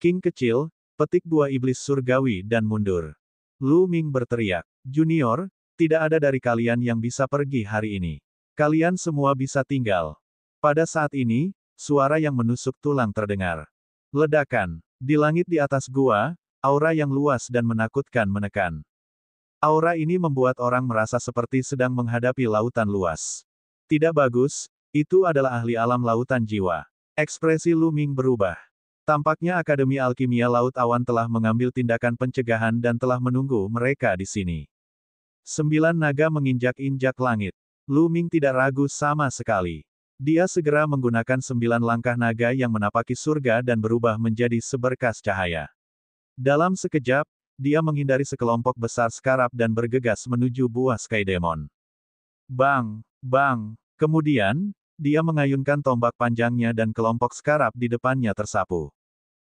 King kecil, petik buah iblis surgawi dan mundur. Lu Ming berteriak, "Junior, tidak ada dari kalian yang bisa pergi hari ini. Kalian semua bisa tinggal." Pada saat ini, suara yang menusuk tulang terdengar. Ledakan. Di langit di atas gua, aura yang luas dan menakutkan menekan. Aura ini membuat orang merasa seperti sedang menghadapi lautan luas. Tidak bagus, itu adalah ahli alam lautan jiwa. Ekspresi Lu Ming berubah. Tampaknya Akademi Alkimia Laut Awan telah mengambil tindakan pencegahan dan telah menunggu mereka di sini. 9 naga menginjak-injak langit. Lu Ming tidak ragu sama sekali. Dia segera menggunakan 9 langkah naga yang menapaki surga dan berubah menjadi seberkas cahaya. Dalam sekejap, dia menghindari sekelompok besar skarab dan bergegas menuju buah Sky Demon. Bang! Bang! Kemudian, dia mengayunkan tombak panjangnya dan kelompok skarab di depannya tersapu.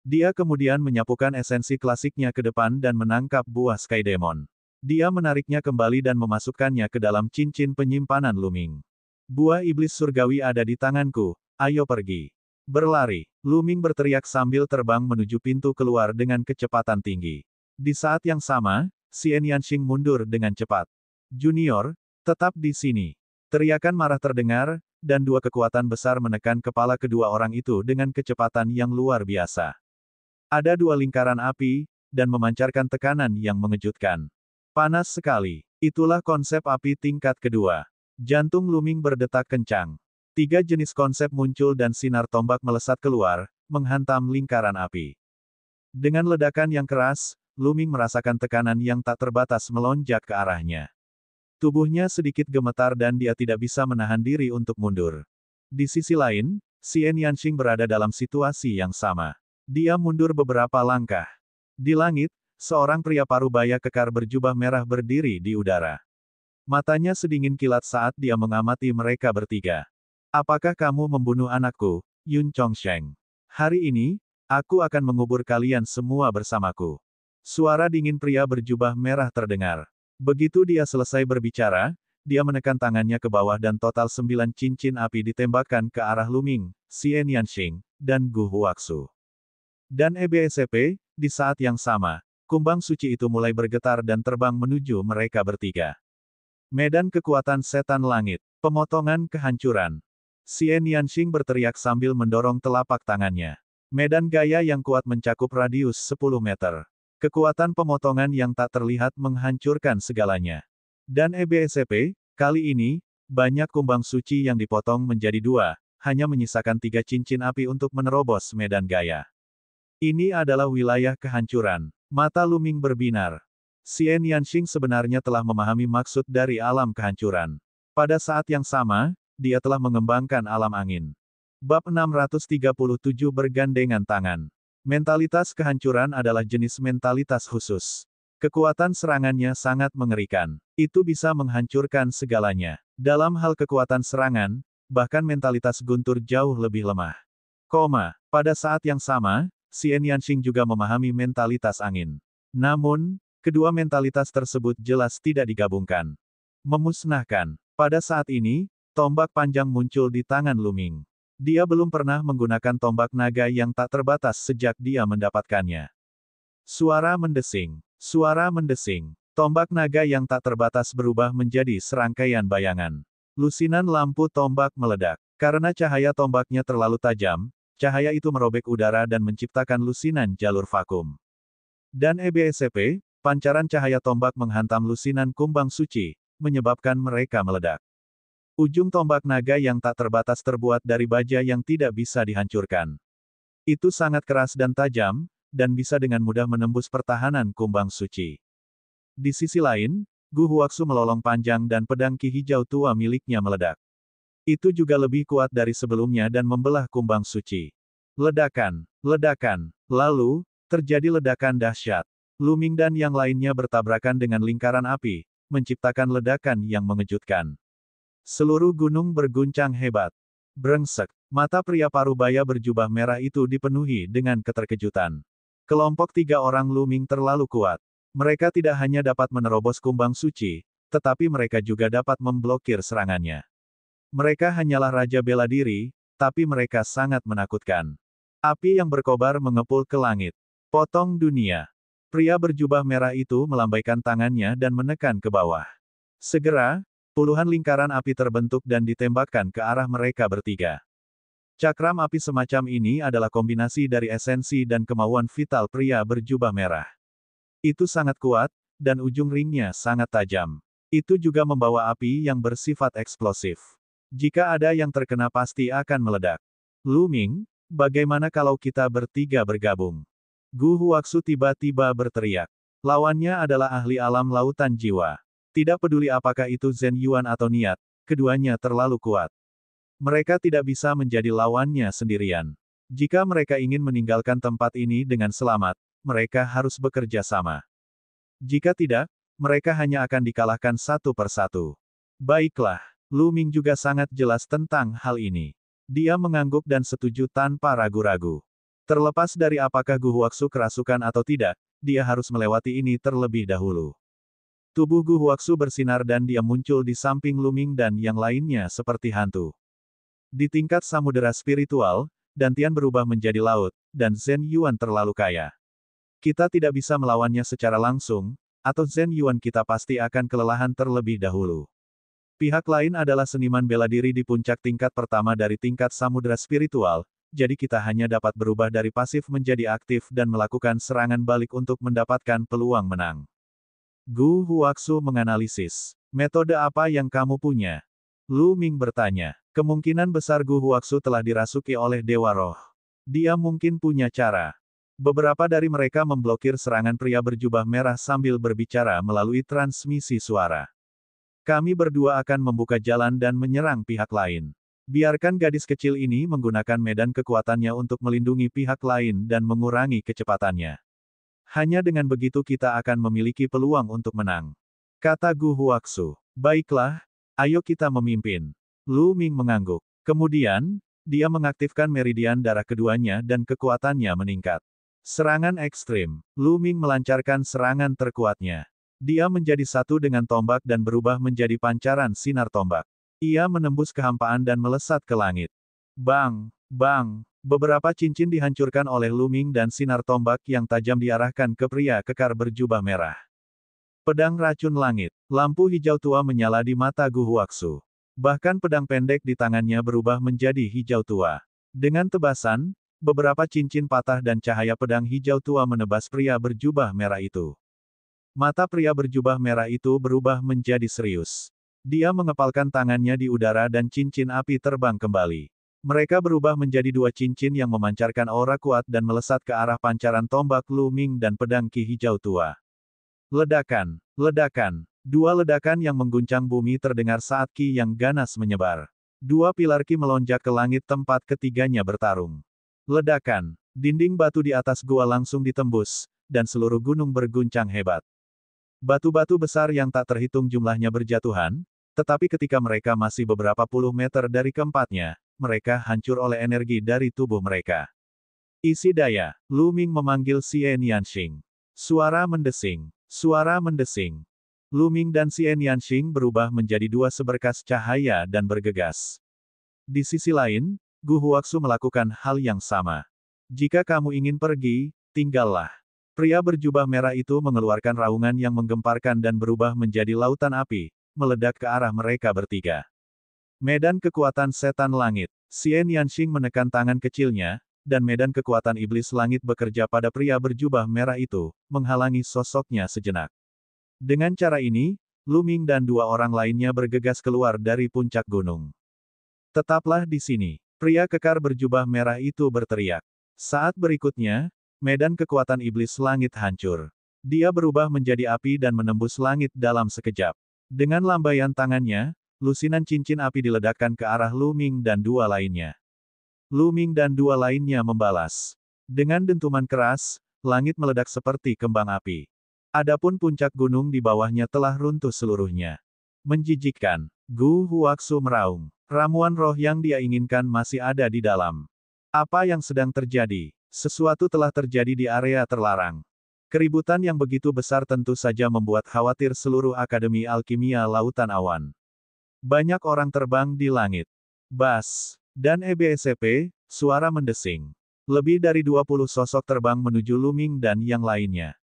Dia kemudian menyapukan esensi klasiknya ke depan dan menangkap buah Sky Demon. Dia menariknya kembali dan memasukkannya ke dalam cincin penyimpanan Lu Ming. Buah iblis surgawi ada di tanganku, ayo pergi. Berlari, Lu Ming berteriak sambil terbang menuju pintu keluar dengan kecepatan tinggi. Di saat yang sama, Xian Yanxing mundur dengan cepat. Junior, tetap di sini. Teriakan marah terdengar, dan 2 kekuatan besar menekan kepala kedua orang itu dengan kecepatan yang luar biasa. Ada 2 lingkaran api, dan memancarkan tekanan yang mengejutkan. Panas sekali. Itulah konsep api tingkat kedua. Jantung Lu Ming berdetak kencang. 3 jenis konsep muncul dan sinar tombak melesat keluar, menghantam lingkaran api. Dengan ledakan yang keras, Lu Ming merasakan tekanan yang tak terbatas melonjak ke arahnya. Tubuhnya sedikit gemetar dan dia tidak bisa menahan diri untuk mundur. Di sisi lain, Xian Yanxing berada dalam situasi yang sama. Dia mundur beberapa langkah. Di langit, seorang pria parubaya kekar berjubah merah berdiri di udara. Matanya sedingin kilat saat dia mengamati mereka bertiga. Apakah kamu membunuh anakku, Yun Chongsheng? Hari ini, aku akan mengubur kalian semua bersamaku. Suara dingin pria berjubah merah terdengar. Begitu dia selesai berbicara, dia menekan tangannya ke bawah dan total 9 cincin api ditembakkan ke arah Lu Ming, Xian Yanxing, dan Gu Huaxu. Dan EBSP, di saat yang sama, kumbang suci itu mulai bergetar dan terbang menuju mereka bertiga. Medan kekuatan setan langit. Pemotongan kehancuran. Xian Yanxing berteriak sambil mendorong telapak tangannya. Medan gaya yang kuat mencakup radius 10 meter. Kekuatan pemotongan yang tak terlihat menghancurkan segalanya. Dan EBSP, kali ini, banyak kumbang suci yang dipotong menjadi 2, hanya menyisakan 3 cincin api untuk menerobos medan gaya. Ini adalah wilayah kehancuran. Mata Lu Ming berbinar. Xian Yanxing sebenarnya telah memahami maksud dari alam kehancuran. Pada saat yang sama, dia telah mengembangkan alam angin. Bab 637 bergandengan tangan. Mentalitas kehancuran adalah jenis mentalitas khusus. Kekuatan serangannya sangat mengerikan. Itu bisa menghancurkan segalanya. Dalam hal kekuatan serangan, bahkan mentalitas guntur jauh lebih lemah. Pada saat yang sama, Xian Yanxing juga memahami mentalitas angin. Namun, kedua mentalitas tersebut jelas tidak digabungkan. Memusnahkan. Pada saat ini, tombak panjang muncul di tangan Lu Ming. Dia belum pernah menggunakan tombak naga yang tak terbatas sejak dia mendapatkannya. Suara mendesing. Suara mendesing. Tombak naga yang tak terbatas berubah menjadi serangkaian bayangan. Lusinan lampu tombak meledak. Karena cahaya tombaknya terlalu tajam, cahaya itu merobek udara dan menciptakan lusinan jalur vakum. Dan EBSP, pancaran cahaya tombak menghantam lusinan kumbang suci, menyebabkan mereka meledak. Ujung tombak naga yang tak terbatas terbuat dari baja yang tidak bisa dihancurkan. Itu sangat keras dan tajam, dan bisa dengan mudah menembus pertahanan kumbang suci. Di sisi lain, Gu Huaxu melolong panjang dan pedang ki hijau tua miliknya meledak. Itu juga lebih kuat dari sebelumnya dan membelah kumbang suci. Ledakan, ledakan, lalu, terjadi ledakan dahsyat. Lu Ming dan yang lainnya bertabrakan dengan lingkaran api, menciptakan ledakan yang mengejutkan. Seluruh gunung berguncang hebat. Brengsek, mata pria parubaya berjubah merah itu dipenuhi dengan keterkejutan. Kelompok 3 orang Lu Ming terlalu kuat. Mereka tidak hanya dapat menerobos kumbang suci, tetapi mereka juga dapat memblokir serangannya. Mereka hanyalah raja bela diri, tapi mereka sangat menakutkan. Api yang berkobar mengepul ke langit. Potong dunia. Pria berjubah merah itu melambaikan tangannya dan menekan ke bawah. Segera, puluhan lingkaran api terbentuk dan ditembakkan ke arah mereka bertiga. Cakram api semacam ini adalah kombinasi dari esensi dan kemauan vital pria berjubah merah. Itu sangat kuat, dan ujung ringnya sangat tajam. Itu juga membawa api yang bersifat eksplosif. Jika ada yang terkena pasti akan meledak. Lu Ming, bagaimana kalau kita bertiga bergabung? Gu Huaxu tiba-tiba berteriak. Lawannya adalah ahli alam lautan jiwa. Tidak peduli apakah itu Zhen Yuan atau Niat, keduanya terlalu kuat. Mereka tidak bisa menjadi lawannya sendirian. Jika mereka ingin meninggalkan tempat ini dengan selamat, mereka harus bekerja sama. Jika tidak, mereka hanya akan dikalahkan satu persatu. Baiklah, Lu Ming juga sangat jelas tentang hal ini. Dia mengangguk dan setuju tanpa ragu-ragu. Terlepas dari apakah Gu Huaxu kerasukan atau tidak, dia harus melewati ini terlebih dahulu. Tubuh Gu Huaxu bersinar dan dia muncul di samping Lu Ming dan yang lainnya seperti hantu. Di tingkat samudera spiritual, Dantian berubah menjadi laut, dan Zhen Yuan terlalu kaya. Kita tidak bisa melawannya secara langsung, atau Zhen Yuan kita pasti akan kelelahan terlebih dahulu. Pihak lain adalah seniman bela diri di puncak tingkat pertama dari tingkat samudera spiritual, jadi kita hanya dapat berubah dari pasif menjadi aktif dan melakukan serangan balik untuk mendapatkan peluang menang. Gu Huaxu menganalisis. Metode apa yang kamu punya? Lu Ming bertanya. Kemungkinan besar Gu Huaxu telah dirasuki oleh Dewa Roh. Dia mungkin punya cara. Beberapa dari mereka memblokir serangan pria berjubah merah sambil berbicara melalui transmisi suara. Kami berdua akan membuka jalan dan menyerang pihak lain. Biarkan gadis kecil ini menggunakan medan kekuatannya untuk melindungi pihak lain dan mengurangi kecepatannya. Hanya dengan begitu kita akan memiliki peluang untuk menang. Kata Gu Huaxu. Baiklah, ayo kita memimpin. Lu Ming mengangguk. Kemudian, dia mengaktifkan meridian darah keduanya dan kekuatannya meningkat. Serangan ekstrim. Lu Ming melancarkan serangan terkuatnya. Dia menjadi satu dengan tombak dan berubah menjadi pancaran sinar tombak. Ia menembus kehampaan dan melesat ke langit. Bang! Bang! Beberapa cincin dihancurkan oleh Lu Ming dan sinar tombak yang tajam diarahkan ke pria kekar berjubah merah. Pedang racun langit. Lampu hijau tua menyala di mata Gu Huaxu. Bahkan pedang pendek di tangannya berubah menjadi hijau tua. Dengan tebasan, beberapa cincin patah dan cahaya pedang hijau tua menebas pria berjubah merah itu. Mata pria berjubah merah itu berubah menjadi serius. Dia mengepalkan tangannya di udara dan cincin api terbang kembali. Mereka berubah menjadi dua cincin yang memancarkan aura kuat dan melesat ke arah pancaran tombak Lu Ming dan pedang ki hijau tua. Ledakan! Ledakan! Dua ledakan yang mengguncang bumi terdengar saat ki yang ganas menyebar. Dua pilar ki melonjak ke langit tempat ketiganya bertarung. Ledakan! Dinding batu di atas gua langsung ditembus, dan seluruh gunung berguncang hebat. Batu-batu besar yang tak terhitung jumlahnya berjatuhan, tetapi ketika mereka masih beberapa puluh meter dari keempatnya, mereka hancur oleh energi dari tubuh mereka. Isi daya. Lu Ming memanggil Xie Nianxing. Suara mendesing. Suara mendesing. Lu Ming dan Xie Nianxing berubah menjadi dua seberkas cahaya dan bergegas. Di sisi lain, Gu Huaxu melakukan hal yang sama. Jika kamu ingin pergi, tinggallah. Pria berjubah merah itu mengeluarkan raungan yang menggemparkan dan berubah menjadi lautan api, meledak ke arah mereka bertiga. Medan kekuatan setan langit. Xie Nianxing menekan tangan kecilnya, dan medan kekuatan iblis langit bekerja pada pria berjubah merah itu, menghalangi sosoknya sejenak. Dengan cara ini, Lu Ming dan dua orang lainnya bergegas keluar dari puncak gunung. Tetaplah di sini. Pria kekar berjubah merah itu berteriak. Saat berikutnya, medan kekuatan iblis langit hancur. Dia berubah menjadi api dan menembus langit dalam sekejap. Dengan lambaian tangannya, lusinan cincin api diledakkan ke arah Lu Ming dan dua lainnya. Lu Ming dan dua lainnya membalas. Dengan dentuman keras, langit meledak seperti kembang api. Adapun puncak gunung di bawahnya telah runtuh seluruhnya. Menjijikkan. Gu Huaxu meraung. Ramuan roh yang dia inginkan masih ada di dalam. Apa yang sedang terjadi? Sesuatu telah terjadi di area terlarang. Keributan yang begitu besar tentu saja membuat khawatir seluruh Akademi Alkimia Lautan Awan. Banyak orang terbang di langit. Bas. Dan EBSCP, suara mendesing. Lebih dari 20 sosok terbang menuju Lu Ming dan yang lainnya.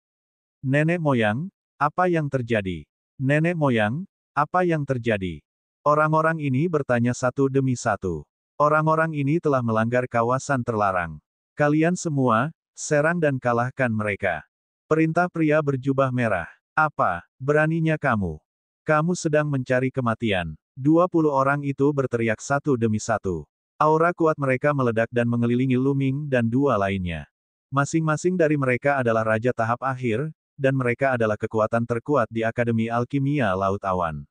Nenek moyang, apa yang terjadi? Nenek moyang, apa yang terjadi? Orang-orang ini bertanya satu demi satu. Orang-orang ini telah melanggar kawasan terlarang. Kalian semua, serang dan kalahkan mereka. Perintah pria berjubah merah. Apa, beraninya kamu? Kamu sedang mencari kematian. 20 orang itu berteriak satu demi satu. Aura kuat mereka meledak dan mengelilingi Lu Ming dan dua lainnya. Masing-masing dari mereka adalah raja tahap akhir, dan mereka adalah kekuatan terkuat di Akademi Alkimia Laut Awan.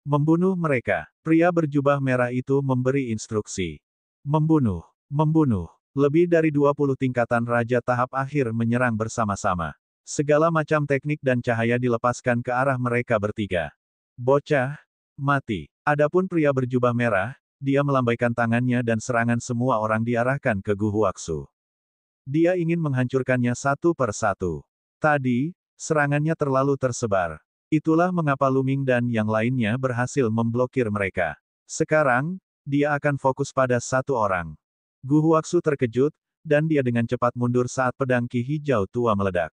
Membunuh mereka. Pria berjubah merah itu memberi instruksi. Membunuh. Membunuh. Lebih dari 20 tingkatan raja tahap akhir menyerang bersama-sama. Segala macam teknik dan cahaya dilepaskan ke arah mereka bertiga. Bocah, mati. Adapun pria berjubah merah, dia melambaikan tangannya dan serangan semua orang diarahkan ke Gu Huaxu. Dia ingin menghancurkannya satu per satu. Tadi, serangannya terlalu tersebar. Itulah mengapa Lu Ming dan yang lainnya berhasil memblokir mereka. Sekarang, dia akan fokus pada satu orang. Gu Huaxu terkejut, dan dia dengan cepat mundur saat pedang Ki hijau tua meledak.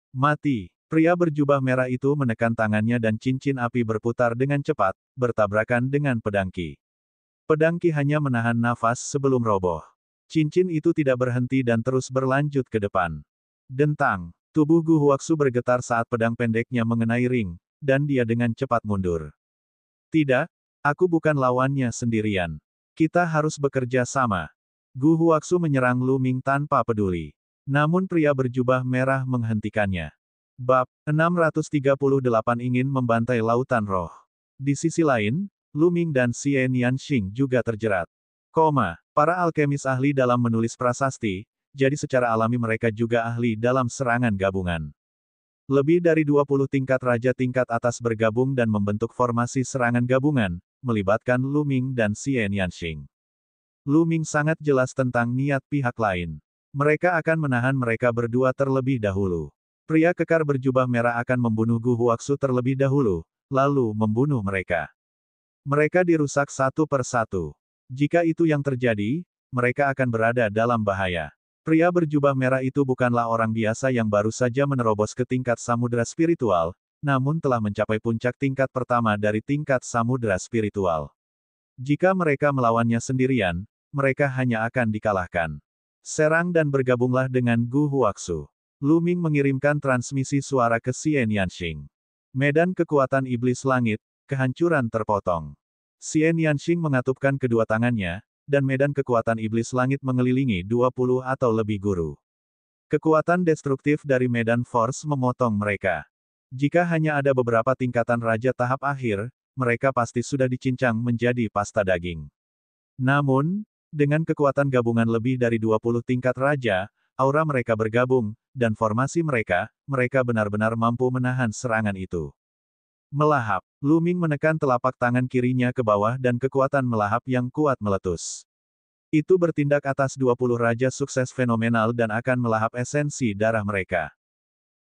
Mati. Pria berjubah merah itu menekan tangannya dan cincin api berputar dengan cepat, bertabrakan dengan pedang Ki. Pedang Ki hanya menahan nafas sebelum roboh. Cincin itu tidak berhenti dan terus berlanjut ke depan. Dentang. Tubuh Gu Huaxu bergetar saat pedang pendeknya mengenai ring, dan dia dengan cepat mundur. Tidak, aku bukan lawannya sendirian. Kita harus bekerja sama. Gu Huaxu menyerang Lu Ming tanpa peduli. Namun pria berjubah merah menghentikannya. Bab 638 ingin membantai lautan roh. Di sisi lain, Lu Ming dan Xie Nianxing juga terjerat. Para alkemis ahli dalam menulis prasasti, jadi secara alami mereka juga ahli dalam serangan gabungan. Lebih dari 20 tingkat raja tingkat atas bergabung dan membentuk formasi serangan gabungan, melibatkan Lu Ming dan Xie Nianxing. Lu Ming sangat jelas tentang niat pihak lain. Mereka akan menahan mereka berdua terlebih dahulu. Pria kekar berjubah merah akan membunuh Gu Huaxu terlebih dahulu, lalu membunuh mereka. Mereka dirusak satu per satu. Jika itu yang terjadi, mereka akan berada dalam bahaya. Pria berjubah merah itu bukanlah orang biasa yang baru saja menerobos ke tingkat samudera spiritual, namun telah mencapai puncak tingkat pertama dari tingkat samudera spiritual. Jika mereka melawannya sendirian, mereka hanya akan dikalahkan. Serang dan bergabunglah dengan Gu Huaxu. Lu Ming mengirimkan transmisi suara ke Xie Nianxing. Medan kekuatan iblis langit, kehancuran terpotong. Xie Nianxing mengatupkan kedua tangannya, dan medan kekuatan iblis langit mengelilingi 20 atau lebih guru. Kekuatan destruktif dari medan force memotong mereka. Jika hanya ada beberapa tingkatan raja tahap akhir, mereka pasti sudah dicincang menjadi pasta daging. Namun, dengan kekuatan gabungan lebih dari 20 tingkat raja, aura mereka bergabung, dan formasi mereka benar-benar mampu menahan serangan itu. Melahap. Lu Ming menekan telapak tangan kirinya ke bawah dan kekuatan melahap yang kuat meletus. Itu bertindak atas 20 raja sukses fenomenal dan akan melahap esensi darah mereka.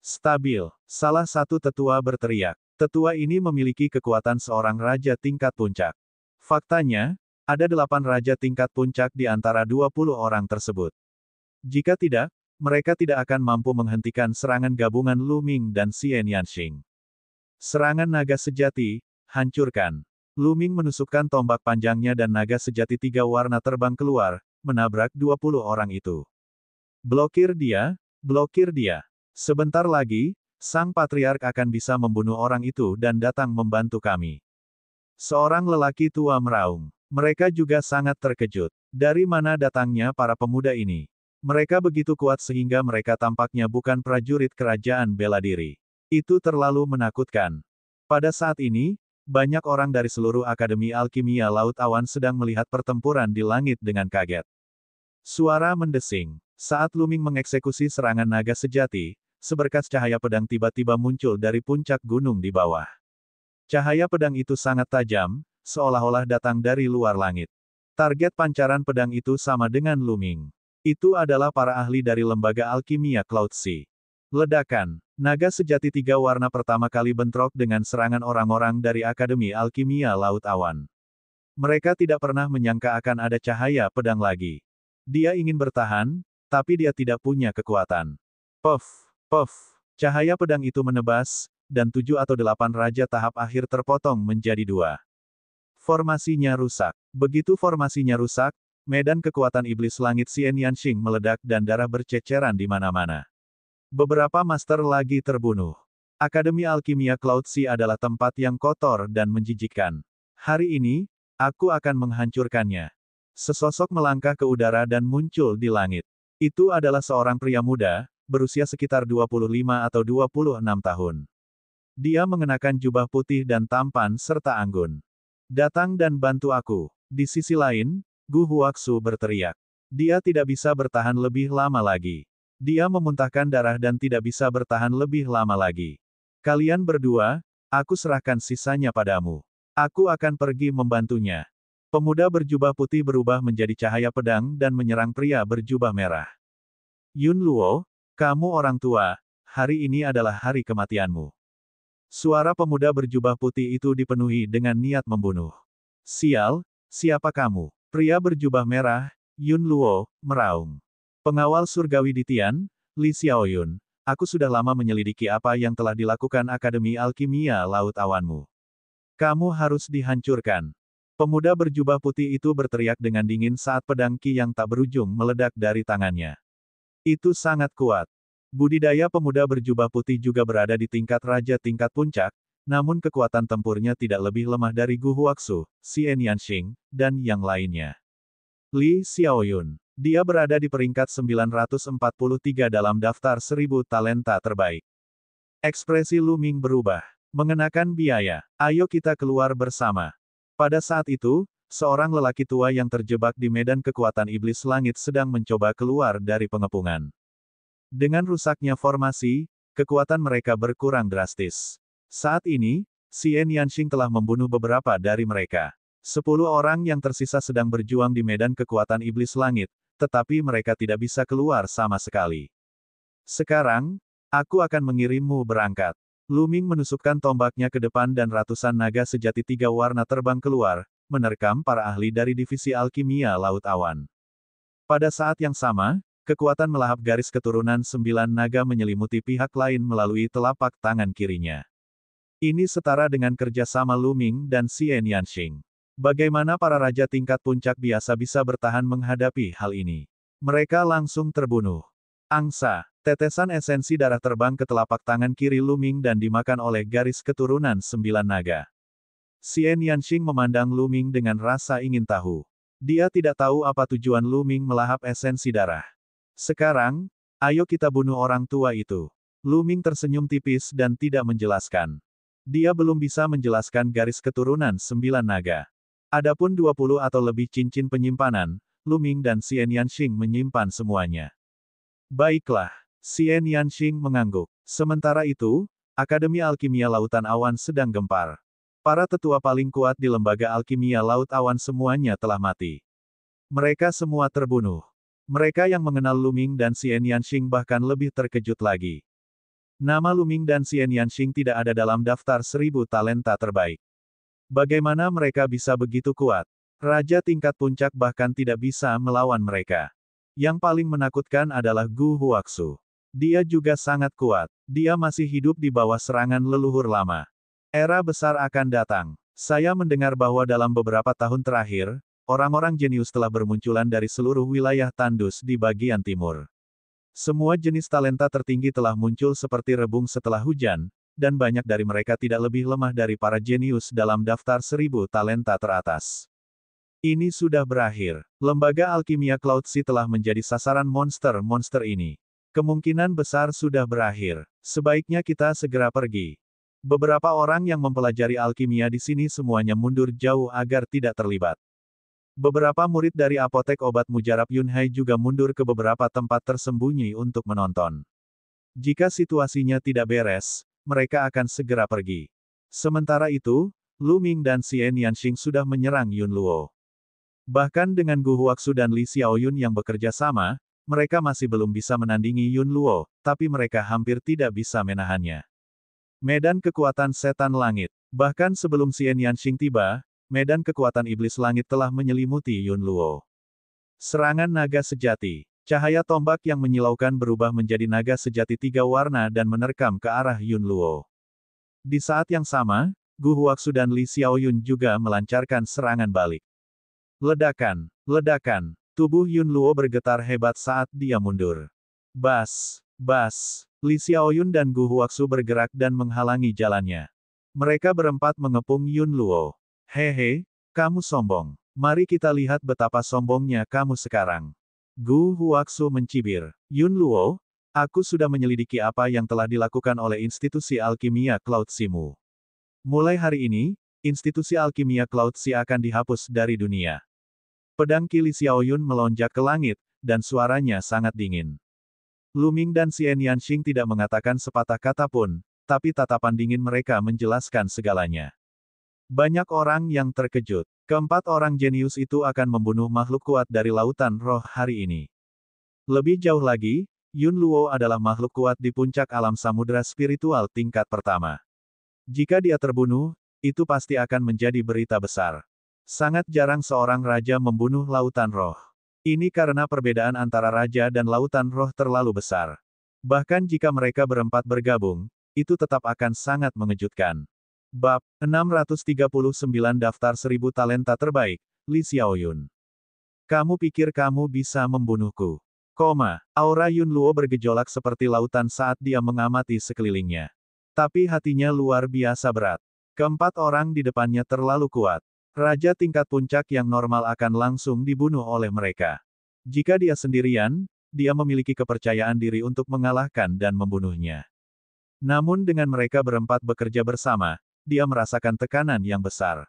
Stabil. Salah satu tetua berteriak. Tetua ini memiliki kekuatan seorang raja tingkat puncak. Faktanya, ada 8 raja tingkat puncak di antara 20 orang tersebut. Jika tidak, mereka tidak akan mampu menghentikan serangan gabungan Lu Ming dan Xie Nianxing. Serangan naga sejati, hancurkan. Lu Ming menusukkan tombak panjangnya dan naga sejati 3 warna terbang keluar, menabrak 20 orang itu. Blokir dia, blokir dia. Sebentar lagi, sang patriark akan bisa membunuh orang itu dan datang membantu kami. Seorang lelaki tua meraung. Mereka juga sangat terkejut. Dari mana datangnya para pemuda ini? Mereka begitu kuat sehingga mereka tampaknya bukan prajurit kerajaan bela diri. Itu terlalu menakutkan. Pada saat ini, banyak orang dari seluruh Akademi Alkimia Laut Awan sedang melihat pertempuran di langit dengan kaget. Suara mendesing. Saat Lu Ming mengeksekusi serangan naga sejati, seberkas cahaya pedang tiba-tiba muncul dari puncak gunung di bawah. Cahaya pedang itu sangat tajam, seolah-olah datang dari luar langit. Target pancaran pedang itu sama dengan Lu Ming. Itu adalah para ahli dari lembaga alkimia Cloud Sea. Ledakan. Naga sejati 3 warna pertama kali bentrok dengan serangan orang-orang dari Akademi Alkimia Laut Awan. Mereka tidak pernah menyangka akan ada cahaya pedang lagi. Dia ingin bertahan, tapi dia tidak punya kekuatan. Puff, puff. Cahaya pedang itu menebas, dan 7 atau 8 raja tahap akhir terpotong menjadi 2. Formasinya rusak. Begitu formasinya rusak, medan kekuatan iblis langit Xian Yanxing meledak dan darah berceceran di mana-mana. Beberapa master lagi terbunuh. Akademi Alkimia Cloud Sea adalah tempat yang kotor dan menjijikkan. Hari ini, aku akan menghancurkannya. Sesosok melangkah ke udara dan muncul di langit. Itu adalah seorang pria muda, berusia sekitar 25 atau 26 tahun. Dia mengenakan jubah putih dan tampan serta anggun. Datang dan bantu aku. Di sisi lain, Gu Huaxu berteriak. Dia tidak bisa bertahan lebih lama lagi. Dia memuntahkan darah dan tidak bisa bertahan lebih lama lagi. Kalian berdua, aku serahkan sisanya padamu. Aku akan pergi membantunya. Pemuda berjubah putih berubah menjadi cahaya pedang dan menyerang pria berjubah merah. Yun Luo, kamu orang tua, hari ini adalah hari kematianmu. Suara pemuda berjubah putih itu dipenuhi dengan niat membunuh. Sial, siapa kamu? Pria berjubah merah, Yun Luo, meraung. Pengawal surgawi di Tian, Li Xiaoyun, aku sudah lama menyelidiki apa yang telah dilakukan Akademi Alkimia Laut Awanmu. Kamu harus dihancurkan. Pemuda berjubah putih itu berteriak dengan dingin saat pedang Qi yang tak berujung meledak dari tangannya. Itu sangat kuat. Budidaya pemuda berjubah putih juga berada di tingkat raja tingkat puncak, namun kekuatan tempurnya tidak lebih lemah dari Gu Huaxu, Xian Yanxing, dan yang lainnya. Li Xiaoyun. Dia berada di peringkat 943 dalam daftar 1000 talenta terbaik. Ekspresi Lu Ming berubah. Mengenakan biaya. Ayo kita keluar bersama. Pada saat itu, seorang lelaki tua yang terjebak di medan kekuatan iblis langit sedang mencoba keluar dari pengepungan. Dengan rusaknya formasi, kekuatan mereka berkurang drastis. Saat ini, Xian Yanxing telah membunuh beberapa dari mereka. 10 orang yang tersisa sedang berjuang di medan kekuatan iblis langit, tetapi mereka tidak bisa keluar sama sekali. Sekarang, aku akan mengirimmu berangkat. Lu Ming menusukkan tombaknya ke depan dan ratusan naga sejati 3 warna terbang keluar, menerkam para ahli dari divisi alkimia Laut Awan. Pada saat yang sama, kekuatan melahap garis keturunan 9 naga menyelimuti pihak lain melalui telapak tangan kirinya. Ini setara dengan kerjasama Lu Ming dan Xian Yanxing. Bagaimana para raja tingkat puncak biasa bisa bertahan menghadapi hal ini? Mereka langsung terbunuh. Angsa, tetesan esensi darah terbang ke telapak tangan kiri Lu Ming dan dimakan oleh garis keturunan 9 naga. Xian Yanxing memandang Lu Ming dengan rasa ingin tahu. Dia tidak tahu apa tujuan Lu Ming melahap esensi darah. Sekarang, ayo kita bunuh orang tua itu. Lu Ming tersenyum tipis dan tidak menjelaskan. Dia belum bisa menjelaskan garis keturunan 9 naga. Adapun 20 atau lebih cincin penyimpanan, Lu Ming dan Xian Yanxing menyimpan semuanya. Baiklah, Xian Yanxing mengangguk. Sementara itu, Akademi Alkimia Lautan Awan sedang gempar. Para tetua paling kuat di lembaga Alkimia Laut Awan semuanya telah mati. Mereka semua terbunuh. Mereka yang mengenal Lu Ming dan Xian Yanxing bahkan lebih terkejut lagi. Nama Lu Ming dan Xian Yanxing tidak ada dalam daftar 1000 talenta terbaik. Bagaimana mereka bisa begitu kuat? Raja tingkat puncak bahkan tidak bisa melawan mereka. Yang paling menakutkan adalah Gu Huaxu. Dia juga sangat kuat. Dia masih hidup di bawah serangan leluhur lama. Era besar akan datang. Saya mendengar bahwa dalam beberapa tahun terakhir, orang-orang jenius telah bermunculan dari seluruh wilayah tandus di bagian timur. Semua jenis talenta tertinggi telah muncul seperti rebung setelah hujan, dan banyak dari mereka tidak lebih lemah dari para jenius dalam daftar 1000 talenta teratas. Ini sudah berakhir. Lembaga Alkimia Cloud Sea telah menjadi sasaran monster-monster ini. Kemungkinan besar sudah berakhir. Sebaiknya kita segera pergi. Beberapa orang yang mempelajari alkimia di sini semuanya mundur jauh agar tidak terlibat. Beberapa murid dari apotek obat mujarab Yunhai juga mundur ke beberapa tempat tersembunyi untuk menonton. Jika situasinya tidak beres, mereka akan segera pergi. Sementara itu, Lu Ming dan Xian Yanxing sudah menyerang Yun Luo. Bahkan dengan Gu Huaxu dan Li Xiaoyun yang bekerja sama, mereka masih belum bisa menandingi Yun Luo, tapi mereka hampir tidak bisa menahannya. Medan kekuatan setan langit. Bahkan sebelum Xian Yanxing tiba, medan kekuatan iblis langit telah menyelimuti Yun Luo. Serangan naga sejati. Cahaya tombak yang menyilaukan berubah menjadi naga sejati 3 warna dan menerkam ke arah Yun Luo. Di saat yang sama, Gu Huaxu dan Li Xiaoyun juga melancarkan serangan balik. Ledakan, ledakan. Tubuh Yun Luo bergetar hebat saat dia mundur. Bas, bas. Li Xiaoyun dan Gu Huaxu bergerak dan menghalangi jalannya. Mereka berempat mengepung Yun Luo. Hehe, kamu sombong. Mari kita lihat betapa sombongnya kamu sekarang. Gu Huaxu mencibir. Yun Luo, aku sudah menyelidiki apa yang telah dilakukan oleh institusi alkimia Cloud Simu. Mulai hari ini, institusi alkimia Cloud Si akan dihapus dari dunia. Pedang Li Xiaoyun melonjak ke langit, dan suaranya sangat dingin. Lu Ming dan Xian Yanxing tidak mengatakan sepatah kata pun, tapi tatapan dingin mereka menjelaskan segalanya. Banyak orang yang terkejut. Keempat orang jenius itu akan membunuh makhluk kuat dari lautan roh hari ini. Lebih jauh lagi, Yun Luo adalah makhluk kuat di puncak alam samudera spiritual tingkat pertama. Jika dia terbunuh, itu pasti akan menjadi berita besar. Sangat jarang seorang raja membunuh lautan roh. Ini karena perbedaan antara raja dan lautan roh terlalu besar. Bahkan jika mereka berempat bergabung, itu tetap akan sangat mengejutkan. Bab 639 Daftar 1000 Talenta Terbaik, Li Xiaoyun. Kamu pikir kamu bisa membunuhku? Aura Yun Luo bergejolak seperti lautan saat dia mengamati sekelilingnya. Tapi hatinya luar biasa berat. Keempat orang di depannya terlalu kuat. Raja tingkat puncak yang normal akan langsung dibunuh oleh mereka. Jika dia sendirian, dia memiliki kepercayaan diri untuk mengalahkan dan membunuhnya. Namun dengan mereka berempat bekerja bersama, dia merasakan tekanan yang besar.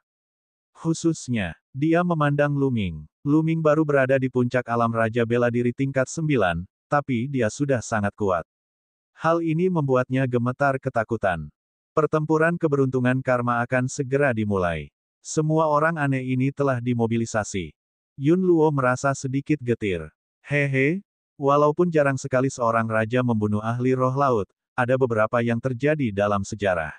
Khususnya, dia memandang Lu Ming. Lu Ming baru berada di puncak alam Raja Bela Diri tingkat 9, tapi dia sudah sangat kuat. Hal ini membuatnya gemetar ketakutan. Pertempuran keberuntungan karma akan segera dimulai. Semua orang aneh ini telah dimobilisasi. Yun Luo merasa sedikit getir. Hehe, walaupun jarang sekali seorang raja membunuh ahli roh laut, ada beberapa yang terjadi dalam sejarah.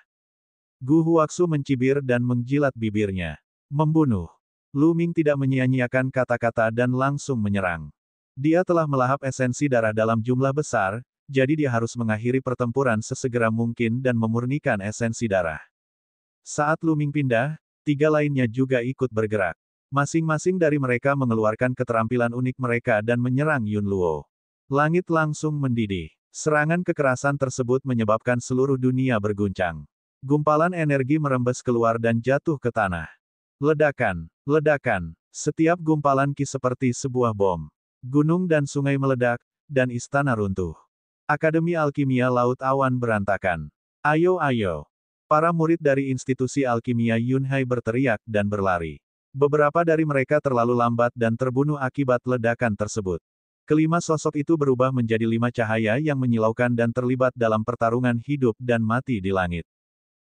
Gu Huaxu mencibir dan menjilat bibirnya. Membunuh. Lu Ming tidak menyia-nyiakan kata-kata dan langsung menyerang. Dia telah melahap esensi darah dalam jumlah besar, jadi dia harus mengakhiri pertempuran sesegera mungkin dan memurnikan esensi darah. Saat Lu Ming pindah, tiga lainnya juga ikut bergerak. Masing-masing dari mereka mengeluarkan keterampilan unik mereka dan menyerang Yun Luo. Langit langsung mendidih. Serangan kekerasan tersebut menyebabkan seluruh dunia berguncang. Gumpalan energi merembes keluar dan jatuh ke tanah. Ledakan, ledakan. Setiap gumpalan ki seperti sebuah bom. Gunung dan sungai meledak, dan istana runtuh. Akademi Alkimia Laut Awan berantakan. Ayo ayo. Para murid dari institusi alkimia Yunhai berteriak dan berlari. Beberapa dari mereka terlalu lambat dan terbunuh akibat ledakan tersebut. Kelima sosok itu berubah menjadi 5 cahaya yang menyilaukan dan terlibat dalam pertarungan hidup dan mati di langit.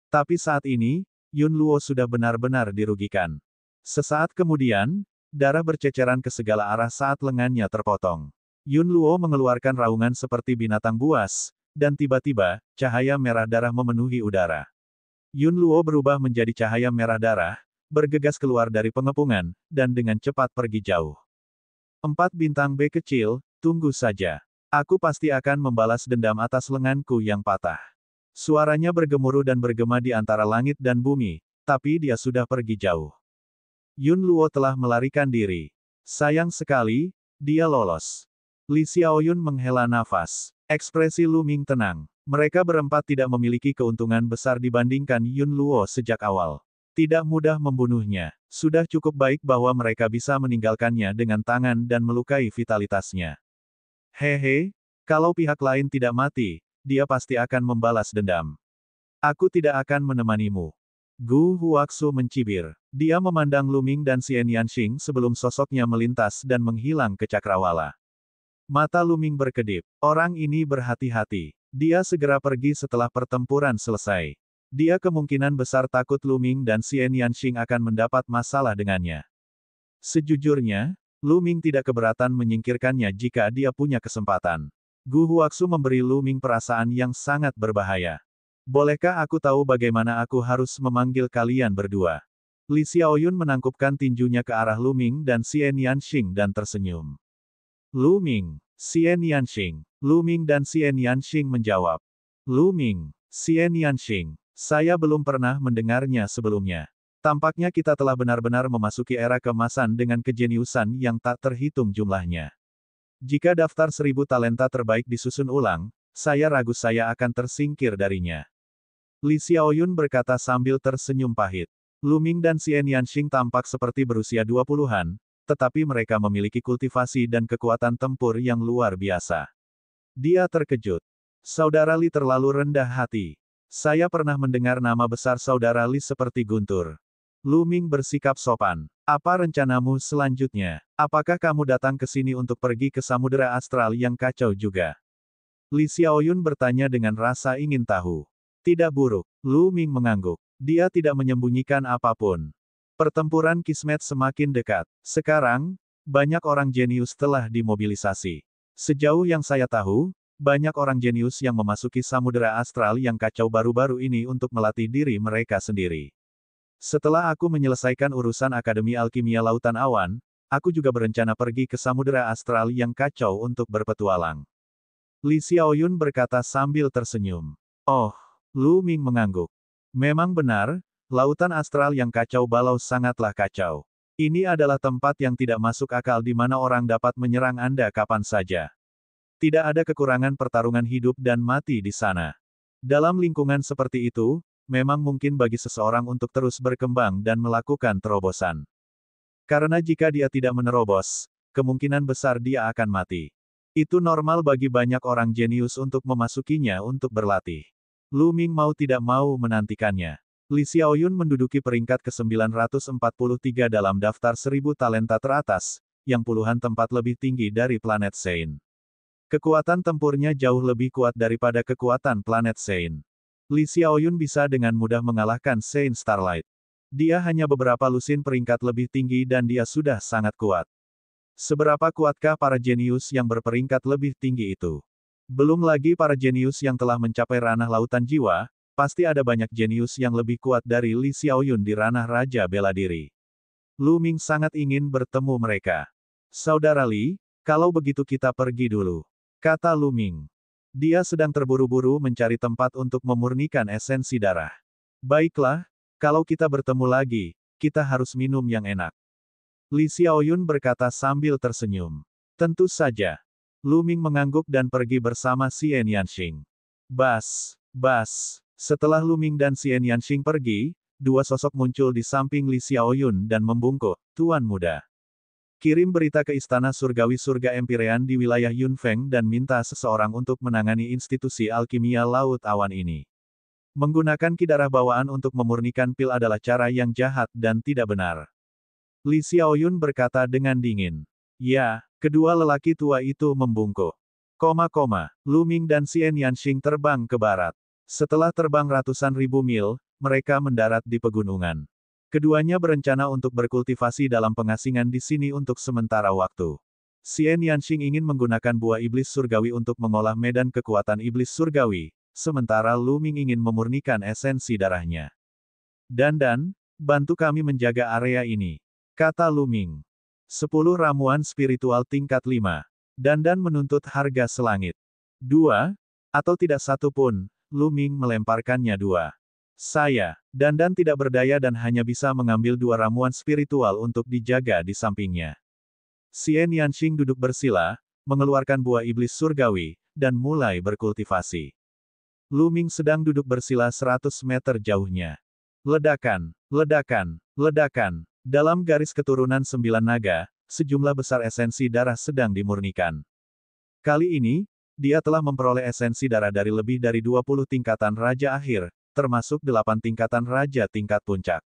Tapi saat ini, Yun Luo sudah benar-benar dirugikan. Sesaat kemudian, darah berceceran ke segala arah saat lengannya terpotong. Yun Luo mengeluarkan raungan seperti binatang buas, dan tiba-tiba, cahaya merah darah memenuhi udara. Yun Luo berubah menjadi cahaya merah darah, bergegas keluar dari pengepungan, dan dengan cepat pergi jauh. 4 bintang B kecil, tunggu saja. Aku pasti akan membalas dendam atas lenganku yang patah. Suaranya bergemuruh dan bergema di antara langit dan bumi, tapi dia sudah pergi jauh. Yun Luo telah melarikan diri. Sayang sekali, dia lolos. Li Xiaoyun menghela nafas. Ekspresi Lu Ming tenang. Mereka berempat tidak memiliki keuntungan besar dibandingkan Yun Luo sejak awal. Tidak mudah membunuhnya. Sudah cukup baik bahwa mereka bisa meninggalkannya dengan tangan dan melukai vitalitasnya. Hehe, kalau pihak lain tidak mati, dia pasti akan membalas dendam. Aku tidak akan menemanimu. Gu Huaxu mencibir. Dia memandang Lu Ming dan Xian Yanxing sebelum sosoknya melintas dan menghilang ke cakrawala. Mata Lu Ming berkedip. Orang ini berhati-hati. Dia segera pergi setelah pertempuran selesai. Dia kemungkinan besar takut Lu Ming dan Xian Yanxing akan mendapat masalah dengannya. Sejujurnya, Lu Ming tidak keberatan menyingkirkannya jika dia punya kesempatan. Gu Huaxu memberi Lu Ming perasaan yang sangat berbahaya. Bolehkah aku tahu bagaimana aku harus memanggil kalian berdua? Li Xiaoyun menangkupkan tinjunya ke arah Lu Ming dan Xian Yanxing dan tersenyum. Lu Ming, Xian Yanxing. Lu Ming dan Xian Yanxing menjawab. Lu Ming, Xian Yanxing. Saya belum pernah mendengarnya sebelumnya. Tampaknya kita telah benar-benar memasuki era keemasan dengan kejeniusan yang tak terhitung jumlahnya. Jika daftar 1000 talenta terbaik disusun ulang, saya ragu saya akan tersingkir darinya. Li Xiaoyun berkata sambil tersenyum pahit. Lu Ming dan Xian Yanxing tampak seperti berusia 20-an, tetapi mereka memiliki kultivasi dan kekuatan tempur yang luar biasa. Dia terkejut. Saudara Li terlalu rendah hati. Saya pernah mendengar nama besar saudara Li seperti Guntur. Lu Ming bersikap sopan. Apa rencanamu selanjutnya? Apakah kamu datang ke sini untuk pergi ke Samudera Astral yang kacau juga? Li Xiaoyun bertanya dengan rasa ingin tahu. Tidak buruk. Lu Ming mengangguk. Dia tidak menyembunyikan apapun. Pertempuran Kismet semakin dekat. Sekarang, banyak orang jenius telah dimobilisasi. Sejauh yang saya tahu, banyak orang jenius yang memasuki Samudera Astral yang kacau baru-baru ini untuk melatih diri mereka sendiri. Setelah aku menyelesaikan urusan Akademi Alkimia Lautan Awan, aku juga berencana pergi ke Samudera Astral yang kacau untuk berpetualang. Li Xiaoyun berkata sambil tersenyum. Oh, Lu Ming mengangguk. Memang benar, Lautan Astral yang kacau balau sangatlah kacau. Ini adalah tempat yang tidak masuk akal di mana orang dapat menyerang Anda kapan saja. Tidak ada kekurangan pertarungan hidup dan mati di sana. Dalam lingkungan seperti itu, memang mungkin bagi seseorang untuk terus berkembang dan melakukan terobosan. Karena jika dia tidak menerobos, kemungkinan besar dia akan mati. Itu normal bagi banyak orang jenius untuk memasukinya untuk berlatih. Lu Ming mau tidak mau menantikannya. Li Xiaoyun menduduki peringkat ke-943 dalam daftar 1000 talenta teratas, yang puluhan tempat lebih tinggi dari planet Sein. Kekuatan tempurnya jauh lebih kuat daripada kekuatan planet Sein. Li Xiaoyun bisa dengan mudah mengalahkan Saint Starlight. Dia hanya beberapa lusin peringkat lebih tinggi dan dia sudah sangat kuat. Seberapa kuatkah para jenius yang berperingkat lebih tinggi itu? Belum lagi para jenius yang telah mencapai ranah lautan jiwa, pasti ada banyak jenius yang lebih kuat dari Li Xiaoyun di ranah Raja Bela Diri. Lu Ming sangat ingin bertemu mereka. Saudara Li, kalau begitu kita pergi dulu, kata Lu Ming. Dia sedang terburu-buru mencari tempat untuk memurnikan esensi darah. Baiklah, kalau kita bertemu lagi, kita harus minum yang enak. Li Xiaoyun berkata sambil tersenyum. Tentu saja. Lu Ming mengangguk dan pergi bersama Xian Yanxing. Bas. Setelah Lu Ming dan Xian Yanxing pergi, dua sosok muncul di samping Li Xiaoyun dan membungkuk, Tuan Muda. Kirim berita ke Istana Surgawi Surga Empirean di wilayah Yunfeng dan minta seseorang untuk menangani institusi alkimia Laut Awan ini. Menggunakan ki darah bawaan untuk memurnikan pil adalah cara yang jahat dan tidak benar. Li Xiaoyun berkata dengan dingin. Ya, kedua lelaki tua itu membungkuk. Lu Ming dan Xian Yanxing terbang ke barat. Setelah terbang ratusan ribu mil, mereka mendarat di pegunungan. Keduanya berencana untuk berkultivasi dalam pengasingan di sini untuk sementara waktu. Xian Yanxing ingin menggunakan buah iblis surgawi untuk mengolah medan kekuatan iblis surgawi, sementara Lu Ming ingin memurnikan esensi darahnya. Dan, bantu kami menjaga area ini, kata Lu Ming. 10 ramuan spiritual tingkat 5. Dandan menuntut harga selangit. 2, atau tidak satu pun, Lu Ming melemparkannya 2. Dandan tidak berdaya dan hanya bisa mengambil 2 ramuan spiritual untuk dijaga di sampingnya. Xian Yanxing duduk bersila, mengeluarkan buah iblis surgawi, dan mulai berkultivasi. Lu Ming sedang duduk bersila 100 meter jauhnya. Ledakan. Dalam garis keturunan 9 naga, sejumlah besar esensi darah sedang dimurnikan. Kali ini, dia telah memperoleh esensi darah dari lebih dari 20 tingkatan Raja Akhir, termasuk 8 tingkatan Raja tingkat puncak.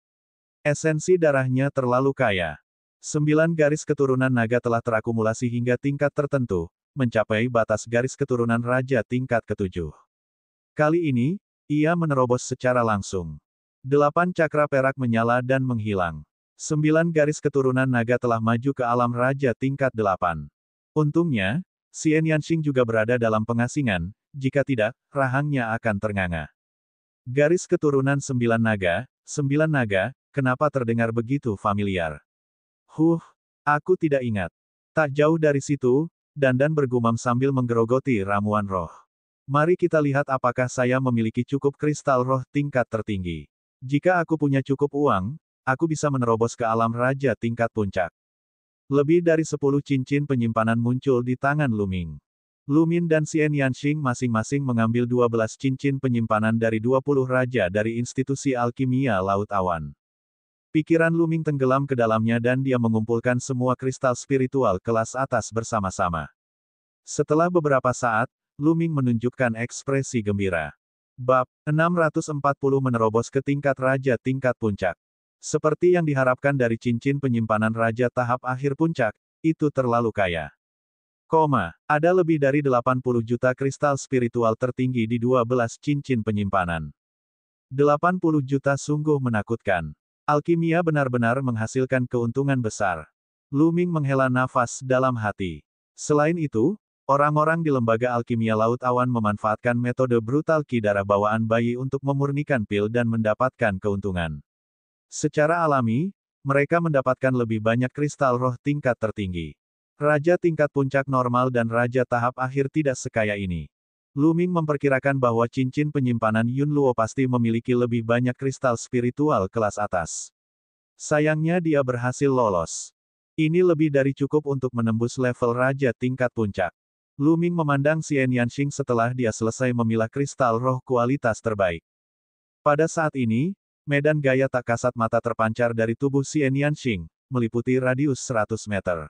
Esensi darahnya terlalu kaya. 9 garis keturunan naga telah terakumulasi hingga tingkat tertentu, mencapai batas garis keturunan Raja tingkat ke-7. Kali ini, ia menerobos secara langsung. 8 cakra perak menyala dan menghilang. 9 garis keturunan naga telah maju ke alam Raja tingkat 8. Untungnya, Xian Yanxing juga berada dalam pengasingan, jika tidak, rahangnya akan ternganga. Garis keturunan 9 naga, kenapa terdengar begitu familiar? Aku tidak ingat. Tak jauh dari situ, Dandan bergumam sambil menggerogoti ramuan roh. Mari kita lihat apakah saya memiliki cukup kristal roh tingkat tertinggi. Jika aku punya cukup uang, aku bisa menerobos ke alam raja tingkat puncak. Lebih dari 10 cincin penyimpanan muncul di tangan Lu Ming. Lu Min dan Xian Yanxing masing-masing mengambil 12 cincin penyimpanan dari 20 raja dari institusi alkimia Laut Awan. Pikiran Lu Ming tenggelam ke dalamnya dan dia mengumpulkan semua kristal spiritual kelas atas bersama-sama. Setelah beberapa saat, Lu Ming menunjukkan ekspresi gembira. Bab 640 menerobos ke tingkat raja tingkat puncak. Seperti yang diharapkan dari cincin penyimpanan raja tahap akhir puncak, itu terlalu kaya. Ada lebih dari 80 juta kristal spiritual tertinggi di 12 cincin penyimpanan. 80 juta sungguh menakutkan. Alkimia benar-benar menghasilkan keuntungan besar. Lu Ming menghela nafas dalam hati. Selain itu, orang-orang di lembaga alkimia Laut Awan memanfaatkan metode brutal ki darah bawaan bayi untuk memurnikan pil dan mendapatkan keuntungan. Secara alami, mereka mendapatkan lebih banyak kristal roh tingkat tertinggi. Raja tingkat puncak normal dan raja tahap akhir tidak sekaya ini. Lu Ming memperkirakan bahwa cincin penyimpanan Yun Luo pasti memiliki lebih banyak kristal spiritual kelas atas. Sayangnya dia berhasil lolos. Ini lebih dari cukup untuk menembus level raja tingkat puncak. Lu Ming memandang Xian Yanxing setelah dia selesai memilah kristal roh kualitas terbaik. Pada saat ini, medan gaya tak kasat mata terpancar dari tubuh Xian Yanxing, meliputi radius 100 meter.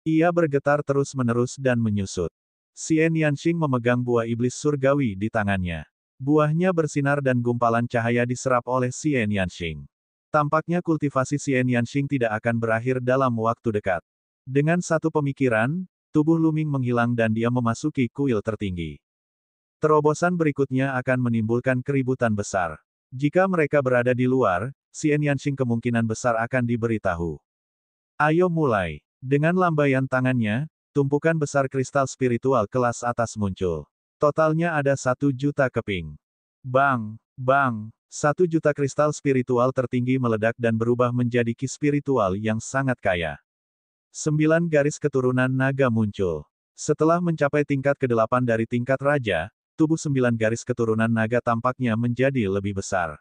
Ia bergetar terus-menerus dan menyusut. Xian Yanxing memegang buah iblis surgawi di tangannya. Buahnya bersinar dan gumpalan cahaya diserap oleh Xian Yanxing. Tampaknya kultivasi Xian Yanxing tidak akan berakhir dalam waktu dekat. Dengan satu pemikiran, tubuh Lu Ming menghilang dan dia memasuki kuil tertinggi. Terobosan berikutnya akan menimbulkan keributan besar. Jika mereka berada di luar, Xian Yanxing kemungkinan besar akan diberitahu. Ayo mulai. Dengan lambaian tangannya, tumpukan besar kristal spiritual kelas atas muncul. Totalnya ada 1 juta keping. Bang, bang, 1 juta kristal spiritual tertinggi meledak dan berubah menjadi ki spiritual yang sangat kaya. 9 garis keturunan naga muncul. Setelah mencapai tingkat ke-8 dari tingkat raja, tubuh 9 garis keturunan naga tampaknya menjadi lebih besar.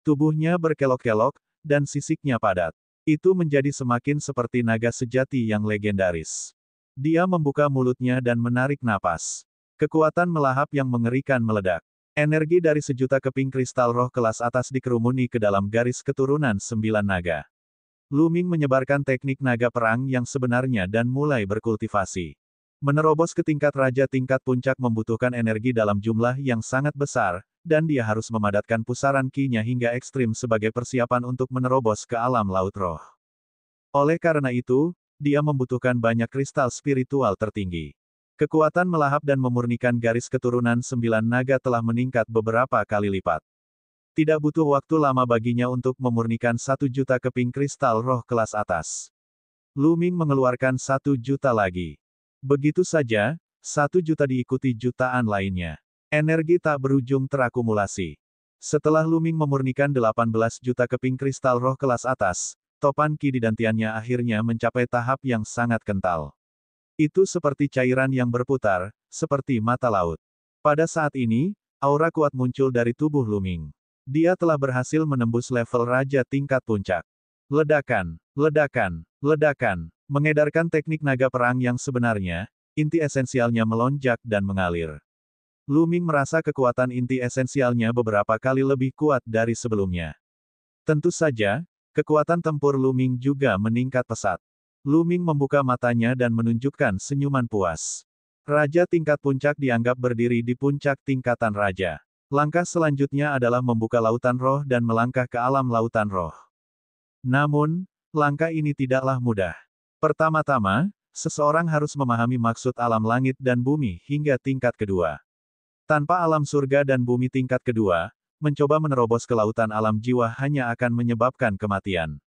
Tubuhnya berkelok-kelok, dan sisiknya padat. Itu menjadi semakin seperti naga sejati yang legendaris. Dia membuka mulutnya dan menarik napas. Kekuatan melahap yang mengerikan meledak. Energi dari 1 juta keping kristal roh kelas atas dikerumuni ke dalam garis keturunan 9 naga. Lu Ming menyebarkan teknik naga perang yang sebenarnya dan mulai berkultivasi. Menerobos ke tingkat raja tingkat puncak membutuhkan energi dalam jumlah yang sangat besar, dan dia harus memadatkan pusaran ki-nya hingga ekstrim sebagai persiapan untuk menerobos ke alam laut roh. Oleh karena itu, dia membutuhkan banyak kristal spiritual tertinggi. Kekuatan melahap dan memurnikan garis keturunan 9 naga telah meningkat beberapa kali lipat. Tidak butuh waktu lama baginya untuk memurnikan 1 juta keping kristal roh kelas atas. Lu Ming mengeluarkan 1 juta lagi. Begitu saja, 1 juta diikuti jutaan lainnya. Energi tak berujung terakumulasi. Setelah Lu Ming memurnikan 18 juta keping kristal roh kelas atas, topan ki di dantiannya akhirnya mencapai tahap yang sangat kental. Itu seperti cairan yang berputar, seperti mata laut. Pada saat ini, aura kuat muncul dari tubuh Lu Ming. Dia telah berhasil menembus level raja tingkat puncak. Ledakan, ledakan, ledakan, mengedarkan teknik naga perang yang sebenarnya, inti esensialnya melonjak dan mengalir. Lu Ming merasa kekuatan inti esensialnya beberapa kali lebih kuat dari sebelumnya. Tentu saja, kekuatan tempur Lu Ming juga meningkat pesat. Lu Ming membuka matanya dan menunjukkan senyuman puas. Raja tingkat puncak dianggap berdiri di puncak tingkatan raja. Langkah selanjutnya adalah membuka lautan roh dan melangkah ke alam lautan roh. Namun, langkah ini tidaklah mudah. Pertama-tama, seseorang harus memahami maksud alam langit dan bumi hingga tingkat kedua. Tanpa alam surga dan bumi tingkat kedua, mencoba menerobos ke lautan alam jiwa hanya akan menyebabkan kematian.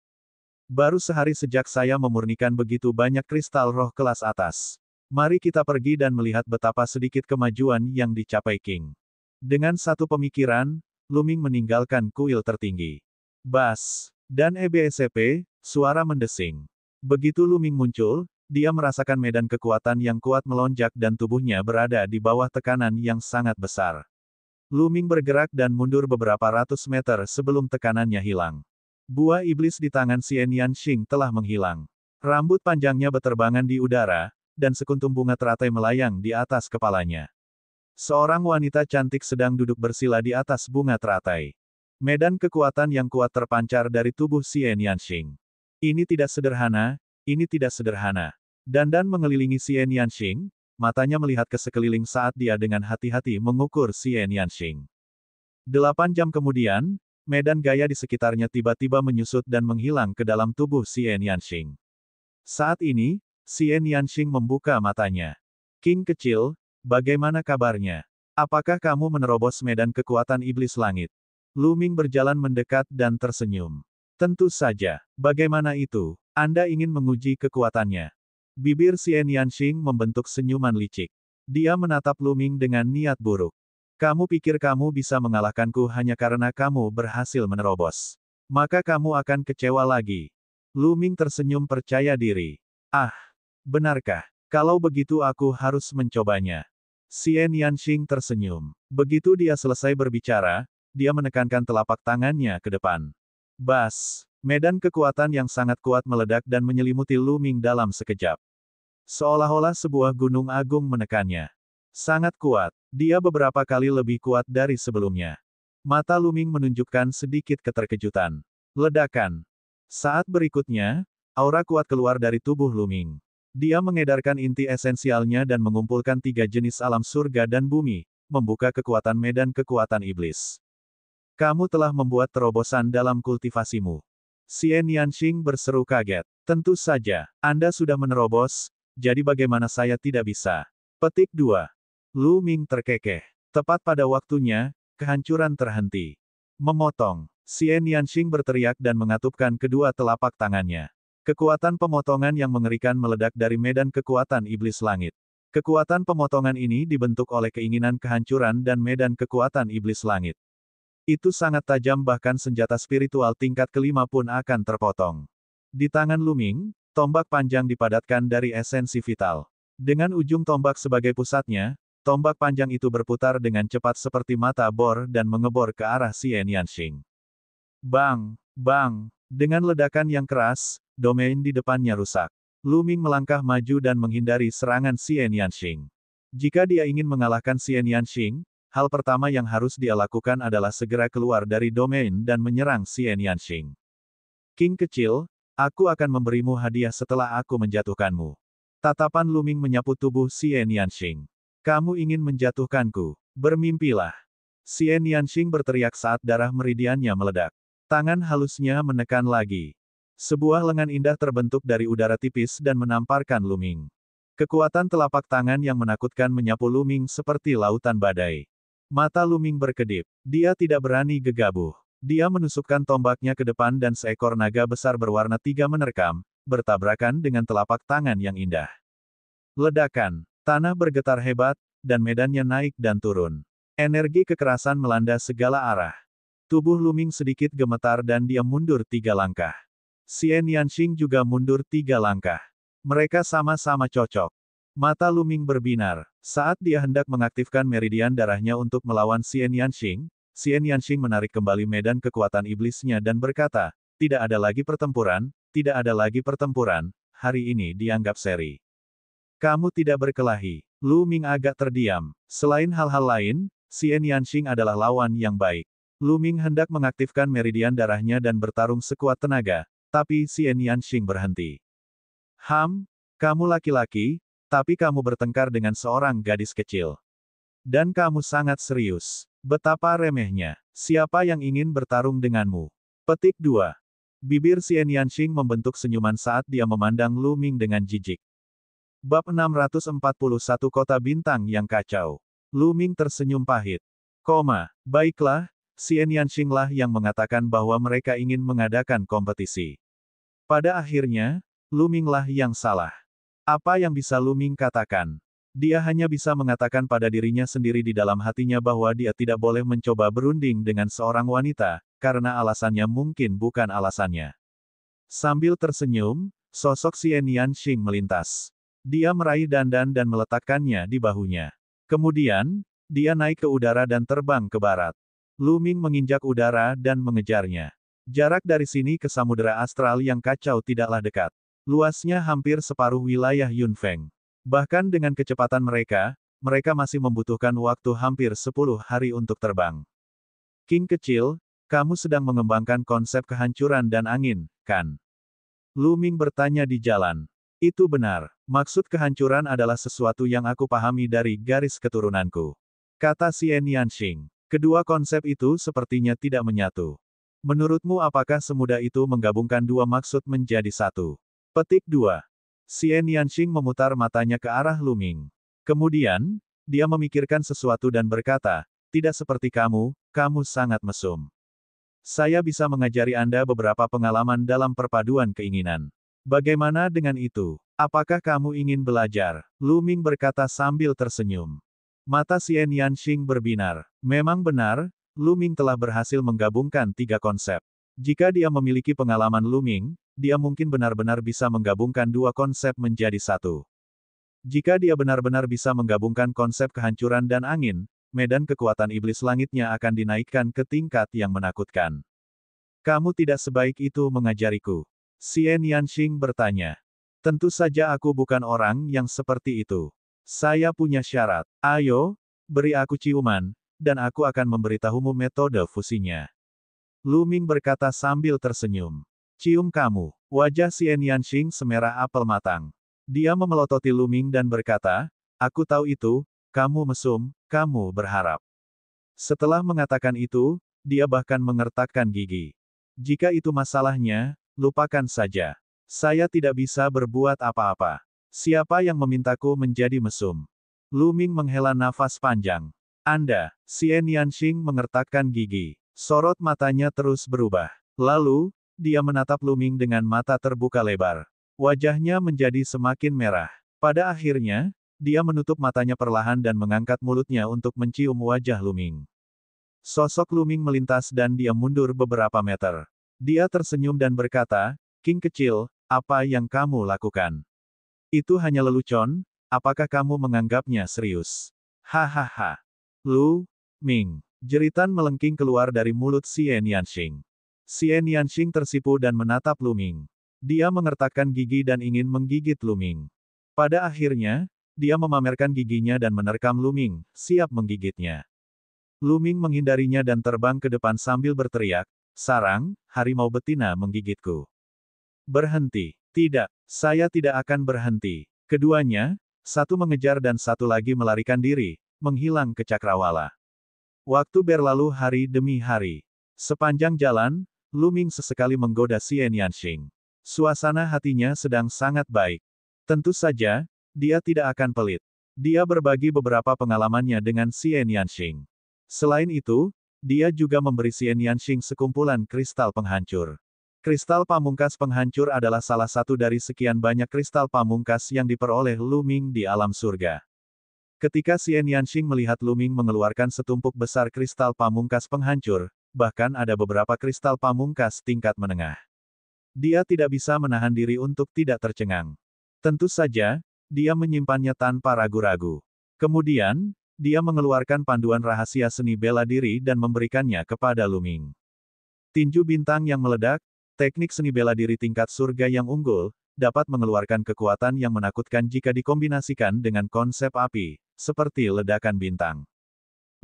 Baru sehari sejak saya memurnikan begitu banyak kristal roh kelas atas. Mari kita pergi dan melihat betapa sedikit kemajuan yang dicapai King. Dengan satu pemikiran, Lu Ming meninggalkan kuil tertinggi. Bas, dan EBSP, suara mendesing. Begitu Lu Ming muncul, dia merasakan medan kekuatan yang kuat melonjak dan tubuhnya berada di bawah tekanan yang sangat besar. Lu Ming bergerak dan mundur beberapa ratus meter sebelum tekanannya hilang. Buah iblis di tangan Xian Yanxing telah menghilang. Rambut panjangnya beterbangan di udara, dan sekuntum bunga teratai melayang di atas kepalanya. Seorang wanita cantik sedang duduk bersila di atas bunga teratai. Medan kekuatan yang kuat terpancar dari tubuh Xian Yanxing. Ini tidak sederhana, ini tidak sederhana. Dandan mengelilingi Xian Yanxing, matanya melihat ke sekeliling saat dia dengan hati-hati mengukur Xian Yanxing. 8 jam kemudian, medan gaya di sekitarnya tiba-tiba menyusut dan menghilang ke dalam tubuh Xian Yanxing. Saat ini, Xian Yanxing membuka matanya. King kecil, bagaimana kabarnya? Apakah kamu menerobos medan kekuatan iblis langit? Lu Ming berjalan mendekat dan tersenyum. Tentu saja, bagaimana itu? Anda ingin menguji kekuatannya. Bibir Xian Yanxing membentuk senyuman licik. Dia menatap Lu Ming dengan niat buruk. Kamu pikir kamu bisa mengalahkanku hanya karena kamu berhasil menerobos. Maka kamu akan kecewa lagi. Lu Ming tersenyum percaya diri. Ah, benarkah? Kalau begitu aku harus mencobanya. Xian Yanxing tersenyum. Begitu dia selesai berbicara, dia menekankan telapak tangannya ke depan. Bas! Medan kekuatan yang sangat kuat meledak dan menyelimuti Lu Ming dalam sekejap. Seolah-olah sebuah gunung agung menekannya. Sangat kuat. Dia beberapa kali lebih kuat dari sebelumnya. Mata Lu Ming menunjukkan sedikit keterkejutan. Ledakan. Saat berikutnya, aura kuat keluar dari tubuh Lu Ming. Dia mengedarkan inti esensialnya dan mengumpulkan 3 jenis alam surga dan bumi, membuka kekuatan medan kekuatan iblis. Kamu telah membuat terobosan dalam kultivasimu. Xian Yanxing berseru kaget. Tentu saja, Anda sudah menerobos, jadi bagaimana saya tidak bisa? Petik 2. Lu Ming terkekeh. Tepat pada waktunya, kehancuran terhenti. Memotong. Xian Yanxing berteriak dan mengatupkan kedua telapak tangannya. Kekuatan pemotongan yang mengerikan meledak dari medan kekuatan iblis langit. Kekuatan pemotongan ini dibentuk oleh keinginan kehancuran dan medan kekuatan iblis langit. Itu sangat tajam bahkan senjata spiritual tingkat kelima pun akan terpotong. Di tangan Lu Ming, tombak panjang dipadatkan dari esensi vital. Dengan ujung tombak sebagai pusatnya, tombak panjang itu berputar dengan cepat seperti mata bor dan mengebor ke arah Xian Yanxing. Bang! Bang! Dengan ledakan yang keras, domain di depannya rusak. Lu Ming melangkah maju dan menghindari serangan Xian Yanxing. Jika dia ingin mengalahkan Xian Yanxing, hal pertama yang harus dia lakukan adalah segera keluar dari domain dan menyerang Xian Yanxing. King kecil, aku akan memberimu hadiah setelah aku menjatuhkanmu. Tatapan Lu Ming menyapu tubuh Xian Yanxing. Kamu ingin menjatuhkanku? Bermimpilah. Xian Yanxing berteriak saat darah meridiannya meledak. Tangan halusnya menekan lagi. Sebuah lengan indah terbentuk dari udara tipis dan menamparkan Lu Ming. Kekuatan telapak tangan yang menakutkan menyapu Lu Ming seperti lautan badai. Mata Lu Ming berkedip. Dia tidak berani gegabah. Dia menusukkan tombaknya ke depan dan seekor naga besar berwarna 3 menerkam, bertabrakan dengan telapak tangan yang indah. Ledakan. Tanah bergetar hebat, dan medannya naik dan turun. Energi kekerasan melanda segala arah. Tubuh Lu Ming sedikit gemetar dan dia mundur 3 langkah. Xian Yanxing juga mundur 3 langkah. Mereka sama-sama cocok. Mata Lu Ming berbinar. Saat dia hendak mengaktifkan meridian darahnya untuk melawan Xian Yanxing menarik kembali medan kekuatan iblisnya dan berkata, tidak ada lagi pertempuran, tidak ada lagi pertempuran, hari ini dianggap seri. Kamu tidak berkelahi. Lu Ming agak terdiam. Selain hal-hal lain, Xian Yanxing adalah lawan yang baik. Lu Ming hendak mengaktifkan meridian darahnya dan bertarung sekuat tenaga, tapi Xian Yanxing berhenti. Kamu laki-laki, tapi kamu bertengkar dengan seorang gadis kecil. Dan kamu sangat serius. Betapa remehnya. Siapa yang ingin bertarung denganmu? Petik 2. Bibir Xian Yanxing membentuk senyuman saat dia memandang Lu Ming dengan jijik. Bab 641 Kota Bintang yang Kacau. Lu Ming tersenyum pahit. Baiklah, Xian Yanxing lah yang mengatakan bahwa mereka ingin mengadakan kompetisi. Pada akhirnya, Lu Ming lah yang salah. Apa yang bisa Lu Ming katakan? Dia hanya bisa mengatakan pada dirinya sendiri di dalam hatinya bahwa dia tidak boleh mencoba berunding dengan seorang wanita, karena alasannya mungkin bukan alasannya. Sambil tersenyum, Sosok Xian Yanxing melintas. Dia meraih dandan dan meletakkannya di bahunya. Kemudian, dia naik ke udara dan terbang ke barat. Lu Ming menginjak udara dan mengejarnya. Jarak dari sini ke samudera astral yang kacau tidaklah dekat. Luasnya hampir separuh wilayah Yunfeng. Bahkan dengan kecepatan mereka masih membutuhkan waktu hampir 10 hari untuk terbang. King kecil, kamu sedang mengembangkan konsep kehancuran dan angin, kan? Lu Ming bertanya di jalan. Itu benar. Maksud kehancuran adalah sesuatu yang aku pahami dari garis keturunanku. Kata Xian Yanxing. Kedua konsep itu sepertinya tidak menyatu. Menurutmu apakah semudah itu menggabungkan dua maksud menjadi satu? Petik 2. Xian Yanxing memutar matanya ke arah Lu Ming. Kemudian, dia memikirkan sesuatu dan berkata, tidak seperti kamu, kamu sangat mesum. Saya bisa mengajari Anda beberapa pengalaman dalam perpaduan keinginan. Bagaimana dengan itu? Apakah kamu ingin belajar? Lu Ming berkata sambil tersenyum. Mata Xian Yanxing berbinar. Memang benar, Lu Ming telah berhasil menggabungkan tiga konsep. Jika dia memiliki pengalaman Lu Ming, dia mungkin benar-benar bisa menggabungkan dua konsep menjadi satu. Jika dia benar-benar bisa menggabungkan konsep kehancuran dan angin, medan kekuatan iblis langitnya akan dinaikkan ke tingkat yang menakutkan. Kamu tidak sebaik itu mengajariku. Xian Yanxing bertanya. Tentu saja aku bukan orang yang seperti itu. Saya punya syarat. Ayo, beri aku ciuman, dan aku akan memberitahumu metode fusinya. Lu Ming berkata sambil tersenyum. Cium kamu. Wajah Xian Yanxing semerah apel matang. Dia memelototi Lu Ming dan berkata, aku tahu itu, kamu mesum, kamu berharap. Setelah mengatakan itu, dia bahkan mengertakkan gigi. Jika itu masalahnya, lupakan saja. Saya tidak bisa berbuat apa-apa. Siapa yang memintaku menjadi mesum? Lu Ming menghela nafas panjang. Anda, Xian Yanxing mengertakkan gigi. Sorot matanya terus berubah. Lalu, dia menatap Lu Ming dengan mata terbuka lebar. Wajahnya menjadi semakin merah. Pada akhirnya, dia menutup matanya perlahan dan mengangkat mulutnya untuk mencium wajah Lu Ming. Sosok Lu Ming melintas dan dia mundur beberapa meter. Dia tersenyum dan berkata, King kecil, apa yang kamu lakukan? Itu hanya lelucon, apakah kamu menganggapnya serius? Hahaha. Lu Ming. Jeritan melengking keluar dari mulut Xian Yanxing. Xian Yanxing tersipu dan menatap Lu Ming. Dia mengertakkan gigi dan ingin menggigit Lu Ming. Pada akhirnya, dia memamerkan giginya dan menerkam Lu Ming, siap menggigitnya. Lu Ming menghindarinya dan terbang ke depan sambil berteriak, sarang, harimau betina menggigitku. Berhenti. Tidak, saya tidak akan berhenti. Keduanya, satu mengejar dan satu lagi melarikan diri, menghilang ke cakrawala. Waktu berlalu hari demi hari. Sepanjang jalan, Lu Ming sesekali menggoda Xian Yanxing. Suasana hatinya sedang sangat baik. Tentu saja, dia tidak akan pelit. Dia berbagi beberapa pengalamannya dengan Xian Yanxing. Selain itu, dia juga memberi Xian Yanxing sekumpulan kristal penghancur. Kristal pamungkas penghancur adalah salah satu dari sekian banyak kristal pamungkas yang diperoleh Lu Ming di alam surga. Ketika Xian Yanxing melihat Lu Ming mengeluarkan setumpuk besar kristal pamungkas penghancur, bahkan ada beberapa kristal pamungkas tingkat menengah. Dia tidak bisa menahan diri untuk tidak tercengang. Tentu saja, dia menyimpannya tanpa ragu-ragu. Kemudian, dia mengeluarkan panduan rahasia seni bela diri dan memberikannya kepada Lu Ming. Tinju bintang yang meledak, teknik seni bela diri tingkat surga yang unggul, dapat mengeluarkan kekuatan yang menakutkan jika dikombinasikan dengan konsep api, seperti ledakan bintang.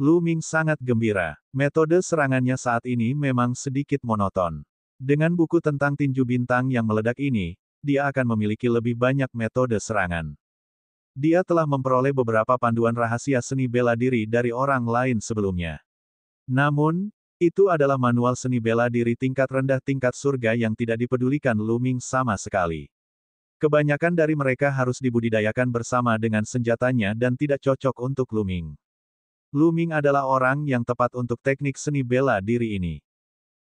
Lu Ming sangat gembira. Metode serangannya saat ini memang sedikit monoton. Dengan buku tentang tinju bintang yang meledak ini, dia akan memiliki lebih banyak metode serangan. Dia telah memperoleh beberapa panduan rahasia seni bela diri dari orang lain sebelumnya. Namun, itu adalah manual seni bela diri tingkat rendah tingkat surga yang tidak dipedulikan Lu Ming sama sekali. Kebanyakan dari mereka harus dibudidayakan bersama dengan senjatanya dan tidak cocok untuk Lu Ming. Lu Ming adalah orang yang tepat untuk teknik seni bela diri ini.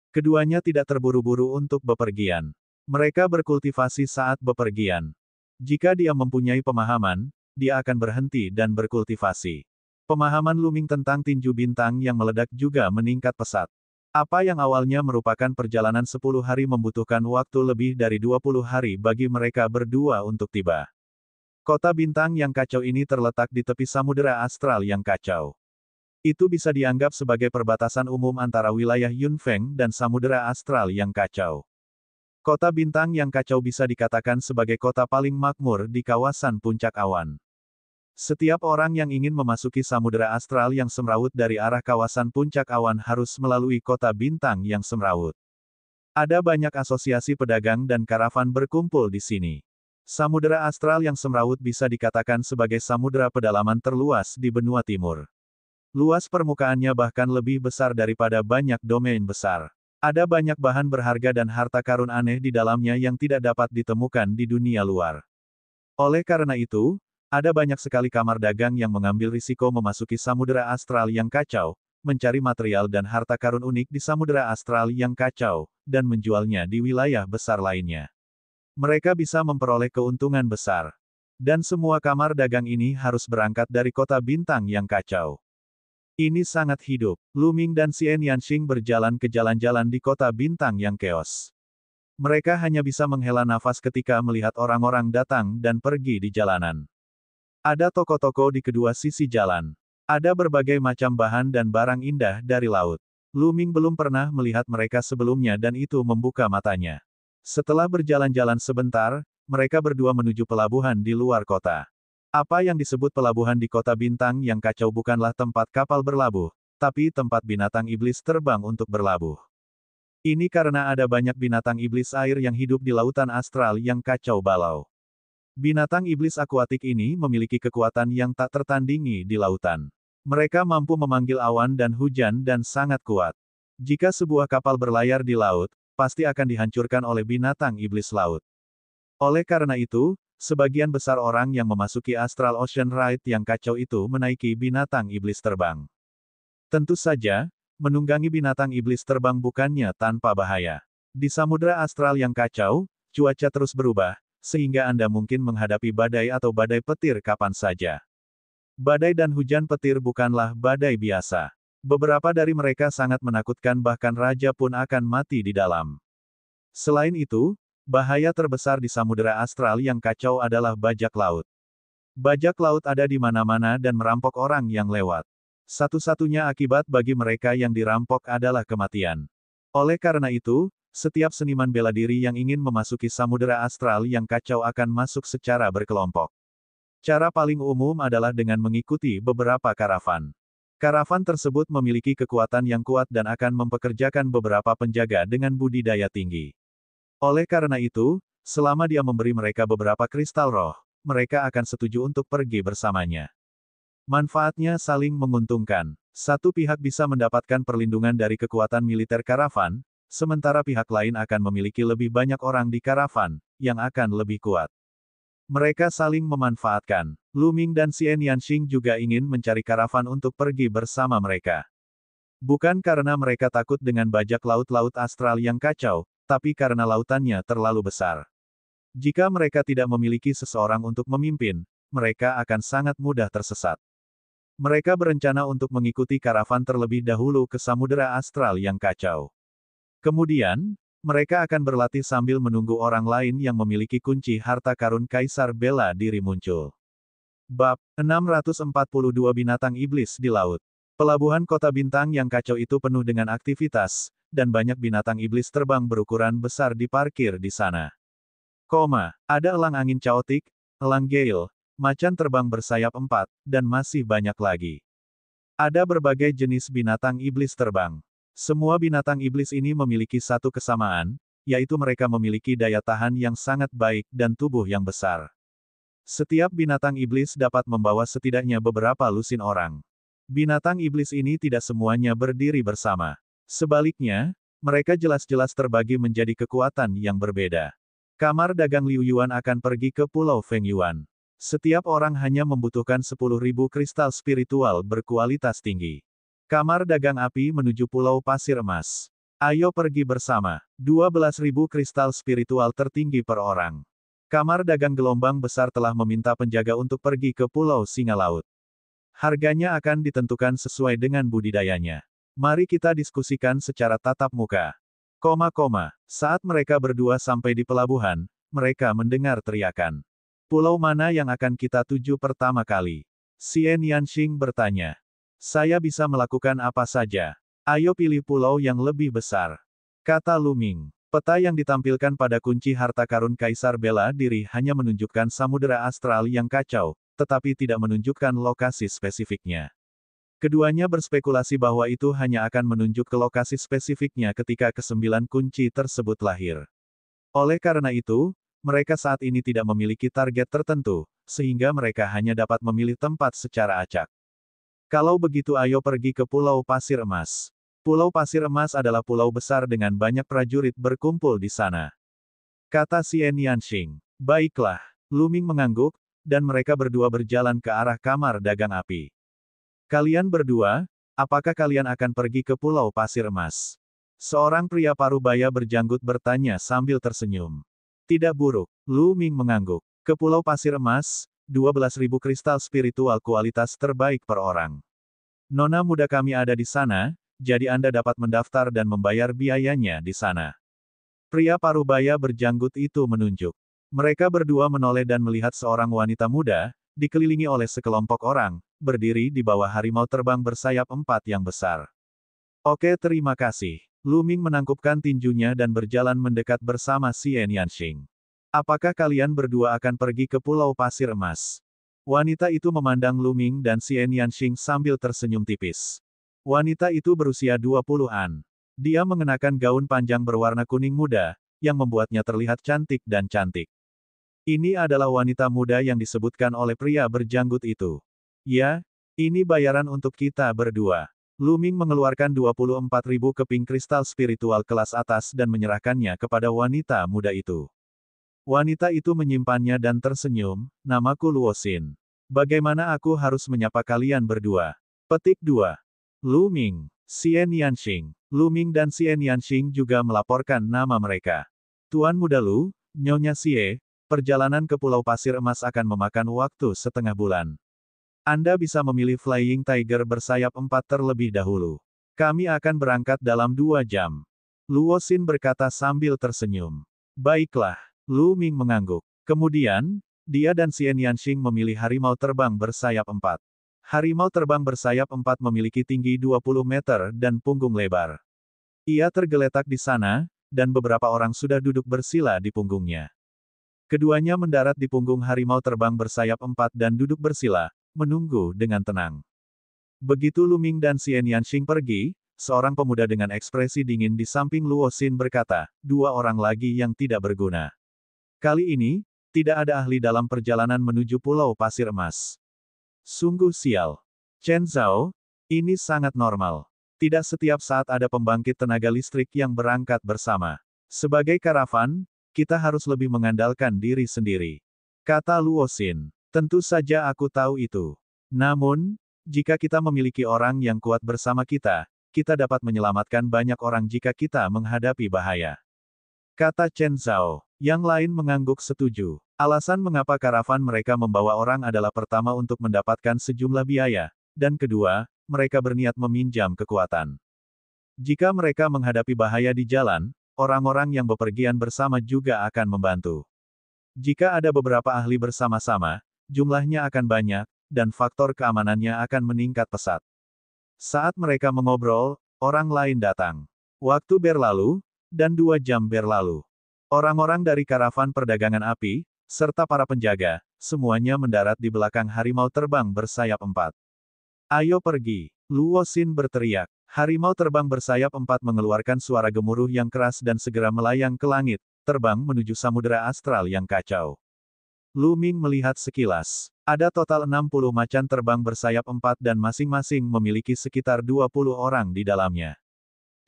Keduanya tidak terburu-buru untuk bepergian. Mereka berkultivasi saat bepergian. Jika dia mempunyai pemahaman, dia akan berhenti dan berkultivasi. Pemahaman Lu Ming tentang tinju bintang yang meledak juga meningkat pesat. Apa yang awalnya merupakan perjalanan 10 hari membutuhkan waktu lebih dari 20 hari bagi mereka berdua untuk tiba. Kota bintang yang kacau ini terletak di tepi Samudera Astral yang kacau. Itu bisa dianggap sebagai perbatasan umum antara wilayah Yunfeng dan Samudera Astral yang kacau. Kota bintang yang kacau bisa dikatakan sebagai kota paling makmur di kawasan puncak awan. Setiap orang yang ingin memasuki Samudera Astral yang semrawut dari arah kawasan puncak awan harus melalui kota bintang yang semrawut. Ada banyak asosiasi pedagang dan karavan berkumpul di sini. Samudera Astral yang semrawut bisa dikatakan sebagai samudera pedalaman terluas di benua timur. Luas permukaannya bahkan lebih besar daripada banyak domain besar. Ada banyak bahan berharga dan harta karun aneh di dalamnya yang tidak dapat ditemukan di dunia luar. Oleh karena itu, ada banyak sekali kamar dagang yang mengambil risiko memasuki Samudera Astral yang kacau, mencari material dan harta karun unik di Samudera Astral yang kacau, dan menjualnya di wilayah besar lainnya. Mereka bisa memperoleh keuntungan besar. Dan semua kamar dagang ini harus berangkat dari kota bintang yang kacau. Ini sangat hidup. Lu Ming dan Xian Yanxing berjalan ke jalan-jalan di kota bintang yang keos. Mereka hanya bisa menghela nafas ketika melihat orang-orang datang dan pergi di jalanan. Ada toko-toko di kedua sisi jalan. Ada berbagai macam bahan dan barang indah dari laut. Lu Ming belum pernah melihat mereka sebelumnya dan itu membuka matanya. Setelah berjalan-jalan sebentar, mereka berdua menuju pelabuhan di luar kota. Apa yang disebut pelabuhan di kota bintang yang kacau bukanlah tempat kapal berlabuh, tapi tempat binatang iblis terbang untuk berlabuh. Ini karena ada banyak binatang iblis air yang hidup di lautan astral yang kacau balau. Binatang iblis akuatik ini memiliki kekuatan yang tak tertandingi di lautan. Mereka mampu memanggil awan dan hujan dan sangat kuat. Jika sebuah kapal berlayar di laut, pasti akan dihancurkan oleh binatang iblis laut. Oleh karena itu, sebagian besar orang yang memasuki Astral Ocean Ride yang kacau itu menaiki binatang iblis terbang. Tentu saja, menunggangi binatang iblis terbang bukannya tanpa bahaya. Di Samudera Astral yang kacau, cuaca terus berubah, sehingga Anda mungkin menghadapi badai atau badai petir kapan saja. Badai dan hujan petir bukanlah badai biasa. Beberapa dari mereka sangat menakutkan bahkan raja pun akan mati di dalam. Selain itu, bahaya terbesar di Samudera Astral yang kacau adalah bajak laut. Bajak laut ada di mana-mana dan merampok orang yang lewat. Satu-satunya akibat bagi mereka yang dirampok adalah kematian. Oleh karena itu, setiap seniman bela diri yang ingin memasuki Samudera Astral yang kacau akan masuk secara berkelompok. Cara paling umum adalah dengan mengikuti beberapa karavan. Karavan tersebut memiliki kekuatan yang kuat dan akan mempekerjakan beberapa penjaga dengan budidaya tinggi. Oleh karena itu, selama dia memberi mereka beberapa kristal roh, mereka akan setuju untuk pergi bersamanya. Manfaatnya saling menguntungkan. Satu pihak bisa mendapatkan perlindungan dari kekuatan militer karavan, sementara pihak lain akan memiliki lebih banyak orang di karavan, yang akan lebih kuat. Mereka saling memanfaatkan. Lu Ming dan Xian Yanxing juga ingin mencari karavan untuk pergi bersama mereka. Bukan karena mereka takut dengan bajak laut-laut astral yang kacau, tapi karena lautannya terlalu besar. Jika mereka tidak memiliki seseorang untuk memimpin, mereka akan sangat mudah tersesat. Mereka berencana untuk mengikuti karavan terlebih dahulu ke Samudera Astral yang kacau. Kemudian, mereka akan berlatih sambil menunggu orang lain yang memiliki kunci harta karun Kaisar Bela Diri muncul. Bab 642 Binatang Iblis di Laut. Pelabuhan kota bintang yang kacau itu penuh dengan aktivitas, dan banyak binatang iblis terbang berukuran besar diparkir di sana. Ada elang angin caotik, elang gale, macan terbang bersayap 4, dan masih banyak lagi. Ada berbagai jenis binatang iblis terbang. Semua binatang iblis ini memiliki satu kesamaan, yaitu mereka memiliki daya tahan yang sangat baik dan tubuh yang besar. Setiap binatang iblis dapat membawa setidaknya beberapa lusin orang. Binatang iblis ini tidak semuanya berdiri bersama. Sebaliknya, mereka jelas-jelas terbagi menjadi kekuatan yang berbeda. Kamar dagang Liu Yuan akan pergi ke Pulau Feng Yuan. Setiap orang hanya membutuhkan 10.000 kristal spiritual berkualitas tinggi. Kamar dagang api menuju Pulau Pasir Emas. Ayo pergi bersama. 12.000 kristal spiritual tertinggi per orang. Kamar dagang gelombang besar telah meminta penjaga untuk pergi ke Pulau Singa Laut. Harganya akan ditentukan sesuai dengan budidayanya. Mari kita diskusikan secara tatap muka. Saat mereka berdua sampai di pelabuhan, mereka mendengar teriakan. Pulau mana yang akan kita tuju pertama kali? Xian Yanxing bertanya. Saya bisa melakukan apa saja. Ayo pilih pulau yang lebih besar. Kata Lu Ming. Peta yang ditampilkan pada kunci harta karun Kaisar Bela Diri hanya menunjukkan samudera astral yang kacau, tetapi tidak menunjukkan lokasi spesifiknya. Keduanya berspekulasi bahwa itu hanya akan menunjuk ke lokasi spesifiknya ketika ke-9 kunci tersebut lahir. Oleh karena itu, mereka saat ini tidak memiliki target tertentu, sehingga mereka hanya dapat memilih tempat secara acak. Kalau begitu ayo pergi ke Pulau Pasir Emas. Pulau Pasir Emas adalah pulau besar dengan banyak prajurit berkumpul di sana. Kata Xian Yanxing. Baiklah, Lu Ming mengangguk, dan mereka berdua berjalan ke arah kamar dagang api. Kalian berdua, apakah kalian akan pergi ke Pulau Pasir Emas? Seorang pria parubaya berjanggut bertanya sambil tersenyum. Tidak buruk, Lu Ming mengangguk. Ke Pulau Pasir Emas, 12.000 kristal spiritual kualitas terbaik per orang. Nona muda kami ada di sana, jadi Anda dapat mendaftar dan membayar biayanya di sana. Pria parubaya berjanggut itu menunjuk. Mereka berdua menoleh dan melihat seorang wanita muda, dikelilingi oleh sekelompok orang, berdiri di bawah harimau terbang bersayap 4 yang besar. Oke, terima kasih. Lu Ming menangkupkan tinjunya dan berjalan mendekat bersama Xian Yanxing. Apakah kalian berdua akan pergi ke Pulau Pasir Emas? Wanita itu memandang Lu Ming dan Xian Yanxing sambil tersenyum tipis. Wanita itu berusia 20-an. Dia mengenakan gaun panjang berwarna kuning muda, yang membuatnya terlihat cantik dan cantik. Ini adalah wanita muda yang disebutkan oleh pria berjanggut itu. Ya, ini bayaran untuk kita berdua. Lu Ming mengeluarkan 24.000 keping kristal spiritual kelas atas dan menyerahkannya kepada wanita muda itu. Wanita itu menyimpannya dan tersenyum, namaku Luosin. Bagaimana aku harus menyapa kalian berdua? Petik 2. Lu Ming, Xian Yanxing. Lu Ming dan Xian Yanxing juga melaporkan nama mereka. Tuan Muda Lu, Nyonya Xie, perjalanan ke Pulau Pasir Emas akan memakan waktu setengah bulan. Anda bisa memilih Flying Tiger bersayap 4 terlebih dahulu. Kami akan berangkat dalam 2 jam. Luosin berkata sambil tersenyum. Baiklah, Lu Ming mengangguk. Kemudian, dia dan Xian Yanxing memilih harimau terbang bersayap 4. Harimau terbang bersayap 4 memiliki tinggi 20 meter dan punggung lebar. Ia tergeletak di sana, dan beberapa orang sudah duduk bersila di punggungnya. Keduanya mendarat di punggung harimau terbang bersayap 4 dan duduk bersila, menunggu dengan tenang. Begitu Lu Ming dan Xian Yanxing pergi, seorang pemuda dengan ekspresi dingin di samping Luosin berkata, 2 orang lagi yang tidak berguna. Kali ini, tidak ada ahli dalam perjalanan menuju Pulau Pasir Emas. Sungguh sial. Chen Zhao, ini sangat normal. Tidak setiap saat ada pembangkit tenaga listrik yang berangkat bersama. Sebagai karavan, kita harus lebih mengandalkan diri sendiri. Kata Luosin. Tentu saja aku tahu itu. Namun, jika kita memiliki orang yang kuat bersama kita, kita dapat menyelamatkan banyak orang jika kita menghadapi bahaya. Kata Chen Zhao. Yang lain mengangguk setuju. Alasan mengapa karavan mereka membawa orang adalah pertama untuk mendapatkan sejumlah biaya, dan kedua, mereka berniat meminjam kekuatan. Jika mereka menghadapi bahaya di jalan, orang-orang yang bepergian bersama juga akan membantu. Jika ada beberapa ahli bersama-sama, jumlahnya akan banyak, dan faktor keamanannya akan meningkat pesat. Saat mereka mengobrol, orang lain datang. Waktu berlalu, dan 2 jam berlalu. Orang-orang dari karavan perdagangan api, serta para penjaga, semuanya mendarat di belakang harimau terbang bersayap 4. Ayo pergi, Luosin berteriak. Harimau terbang bersayap 4 mengeluarkan suara gemuruh yang keras dan segera melayang ke langit, terbang menuju samudera astral yang kacau. Lu Ming melihat sekilas. Ada total 60 macan terbang bersayap 4 dan masing-masing memiliki sekitar 20 orang di dalamnya.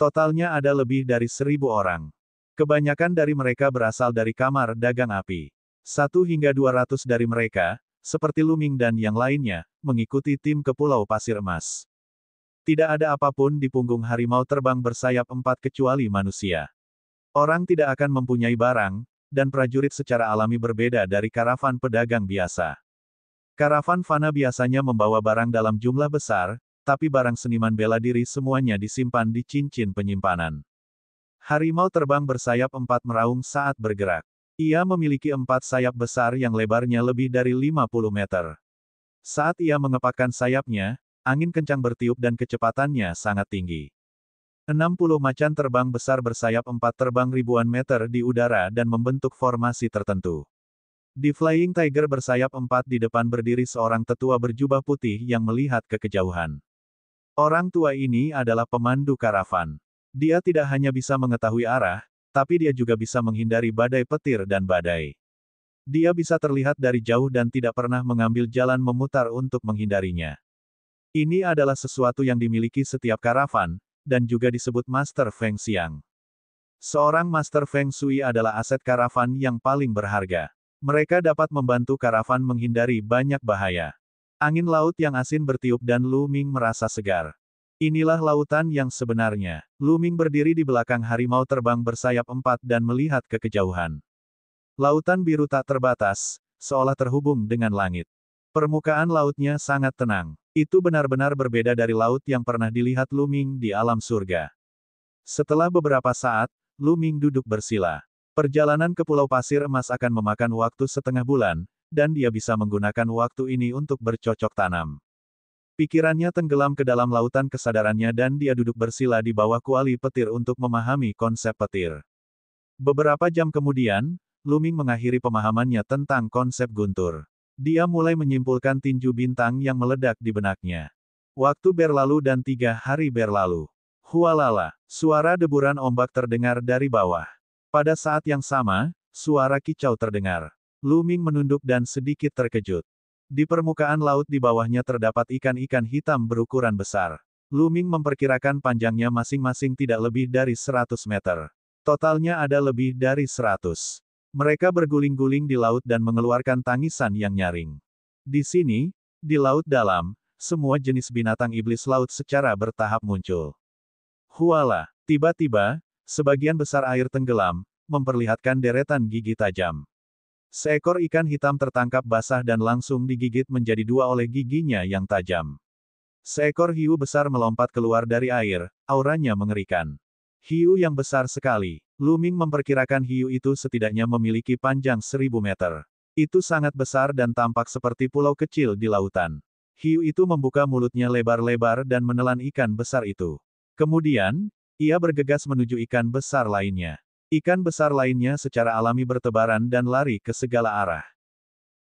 Totalnya ada lebih dari 1.000 orang. Kebanyakan dari mereka berasal dari kamar dagang api. 1 hingga 200 dari mereka, seperti Lu Ming dan yang lainnya, mengikuti tim ke Pulau Pasir Emas. Tidak ada apapun di punggung harimau terbang bersayap 4 kecuali manusia. Orang tidak akan mempunyai barang, dan prajurit secara alami berbeda dari karavan pedagang biasa. Karavan fana biasanya membawa barang dalam jumlah besar, tapi barang seniman bela diri semuanya disimpan di cincin penyimpanan. Harimau terbang bersayap 4 meraung saat bergerak. Ia memiliki 4 sayap besar yang lebarnya lebih dari 50 meter. Saat ia mengepakkan sayapnya, angin kencang bertiup dan kecepatannya sangat tinggi. 60 macan terbang besar bersayap 4 terbang ribuan meter di udara dan membentuk formasi tertentu. Di Flying Tiger bersayap 4 di depan berdiri seorang tetua berjubah putih yang melihat ke kejauhan. Orang tua ini adalah pemandu karavan. Dia tidak hanya bisa mengetahui arah, tapi dia juga bisa menghindari badai petir dan badai. Dia bisa terlihat dari jauh dan tidak pernah mengambil jalan memutar untuk menghindarinya. Ini adalah sesuatu yang dimiliki setiap karavan, dan juga disebut Master Feng Xiang. Seorang Master Feng Shui adalah aset karavan yang paling berharga. Mereka dapat membantu karavan menghindari banyak bahaya. Angin laut yang asin bertiup dan Lu Ming merasa segar. Inilah lautan yang sebenarnya. Lu Ming berdiri di belakang harimau terbang bersayap 4 dan melihat ke kejauhan. Lautan biru tak terbatas, seolah terhubung dengan langit. Permukaan lautnya sangat tenang. Itu benar-benar berbeda dari laut yang pernah dilihat Lu Ming di alam surga. Setelah beberapa saat, Lu Ming duduk bersila. Perjalanan ke Pulau Pasir Emas akan memakan waktu setengah bulan, dan dia bisa menggunakan waktu ini untuk bercocok tanam. Pikirannya tenggelam ke dalam lautan kesadarannya dan dia duduk bersila di bawah kuali petir untuk memahami konsep petir. Beberapa jam kemudian, Lu Ming mengakhiri pemahamannya tentang konsep guntur. Dia mulai menyimpulkan tinju bintang yang meledak di benaknya. Waktu berlalu dan 3 hari berlalu. Hualala, suara deburan ombak terdengar dari bawah. Pada saat yang sama, suara kicau terdengar. Lu Ming menunduk dan sedikit terkejut. Di permukaan laut di bawahnya terdapat ikan-ikan hitam berukuran besar. Lu Ming memperkirakan panjangnya masing-masing tidak lebih dari 100 meter. Totalnya ada lebih dari 100. Mereka berguling-guling di laut dan mengeluarkan tangisan yang nyaring. Di sini, di laut dalam, semua jenis binatang iblis laut secara bertahap muncul. Huala, tiba-tiba, sebagian besar air tenggelam, memperlihatkan deretan gigi tajam. Seekor ikan hitam tertangkap basah dan langsung digigit menjadi 2 oleh giginya yang tajam. Seekor hiu besar melompat keluar dari air, auranya mengerikan. Hiu yang besar sekali. Lu Ming memperkirakan hiu itu setidaknya memiliki panjang 1000 meter. Itu sangat besar dan tampak seperti pulau kecil di lautan. Hiu itu membuka mulutnya lebar-lebar dan menelan ikan besar itu. Kemudian, ia bergegas menuju ikan besar lainnya. Ikan besar lainnya secara alami bertebaran dan lari ke segala arah.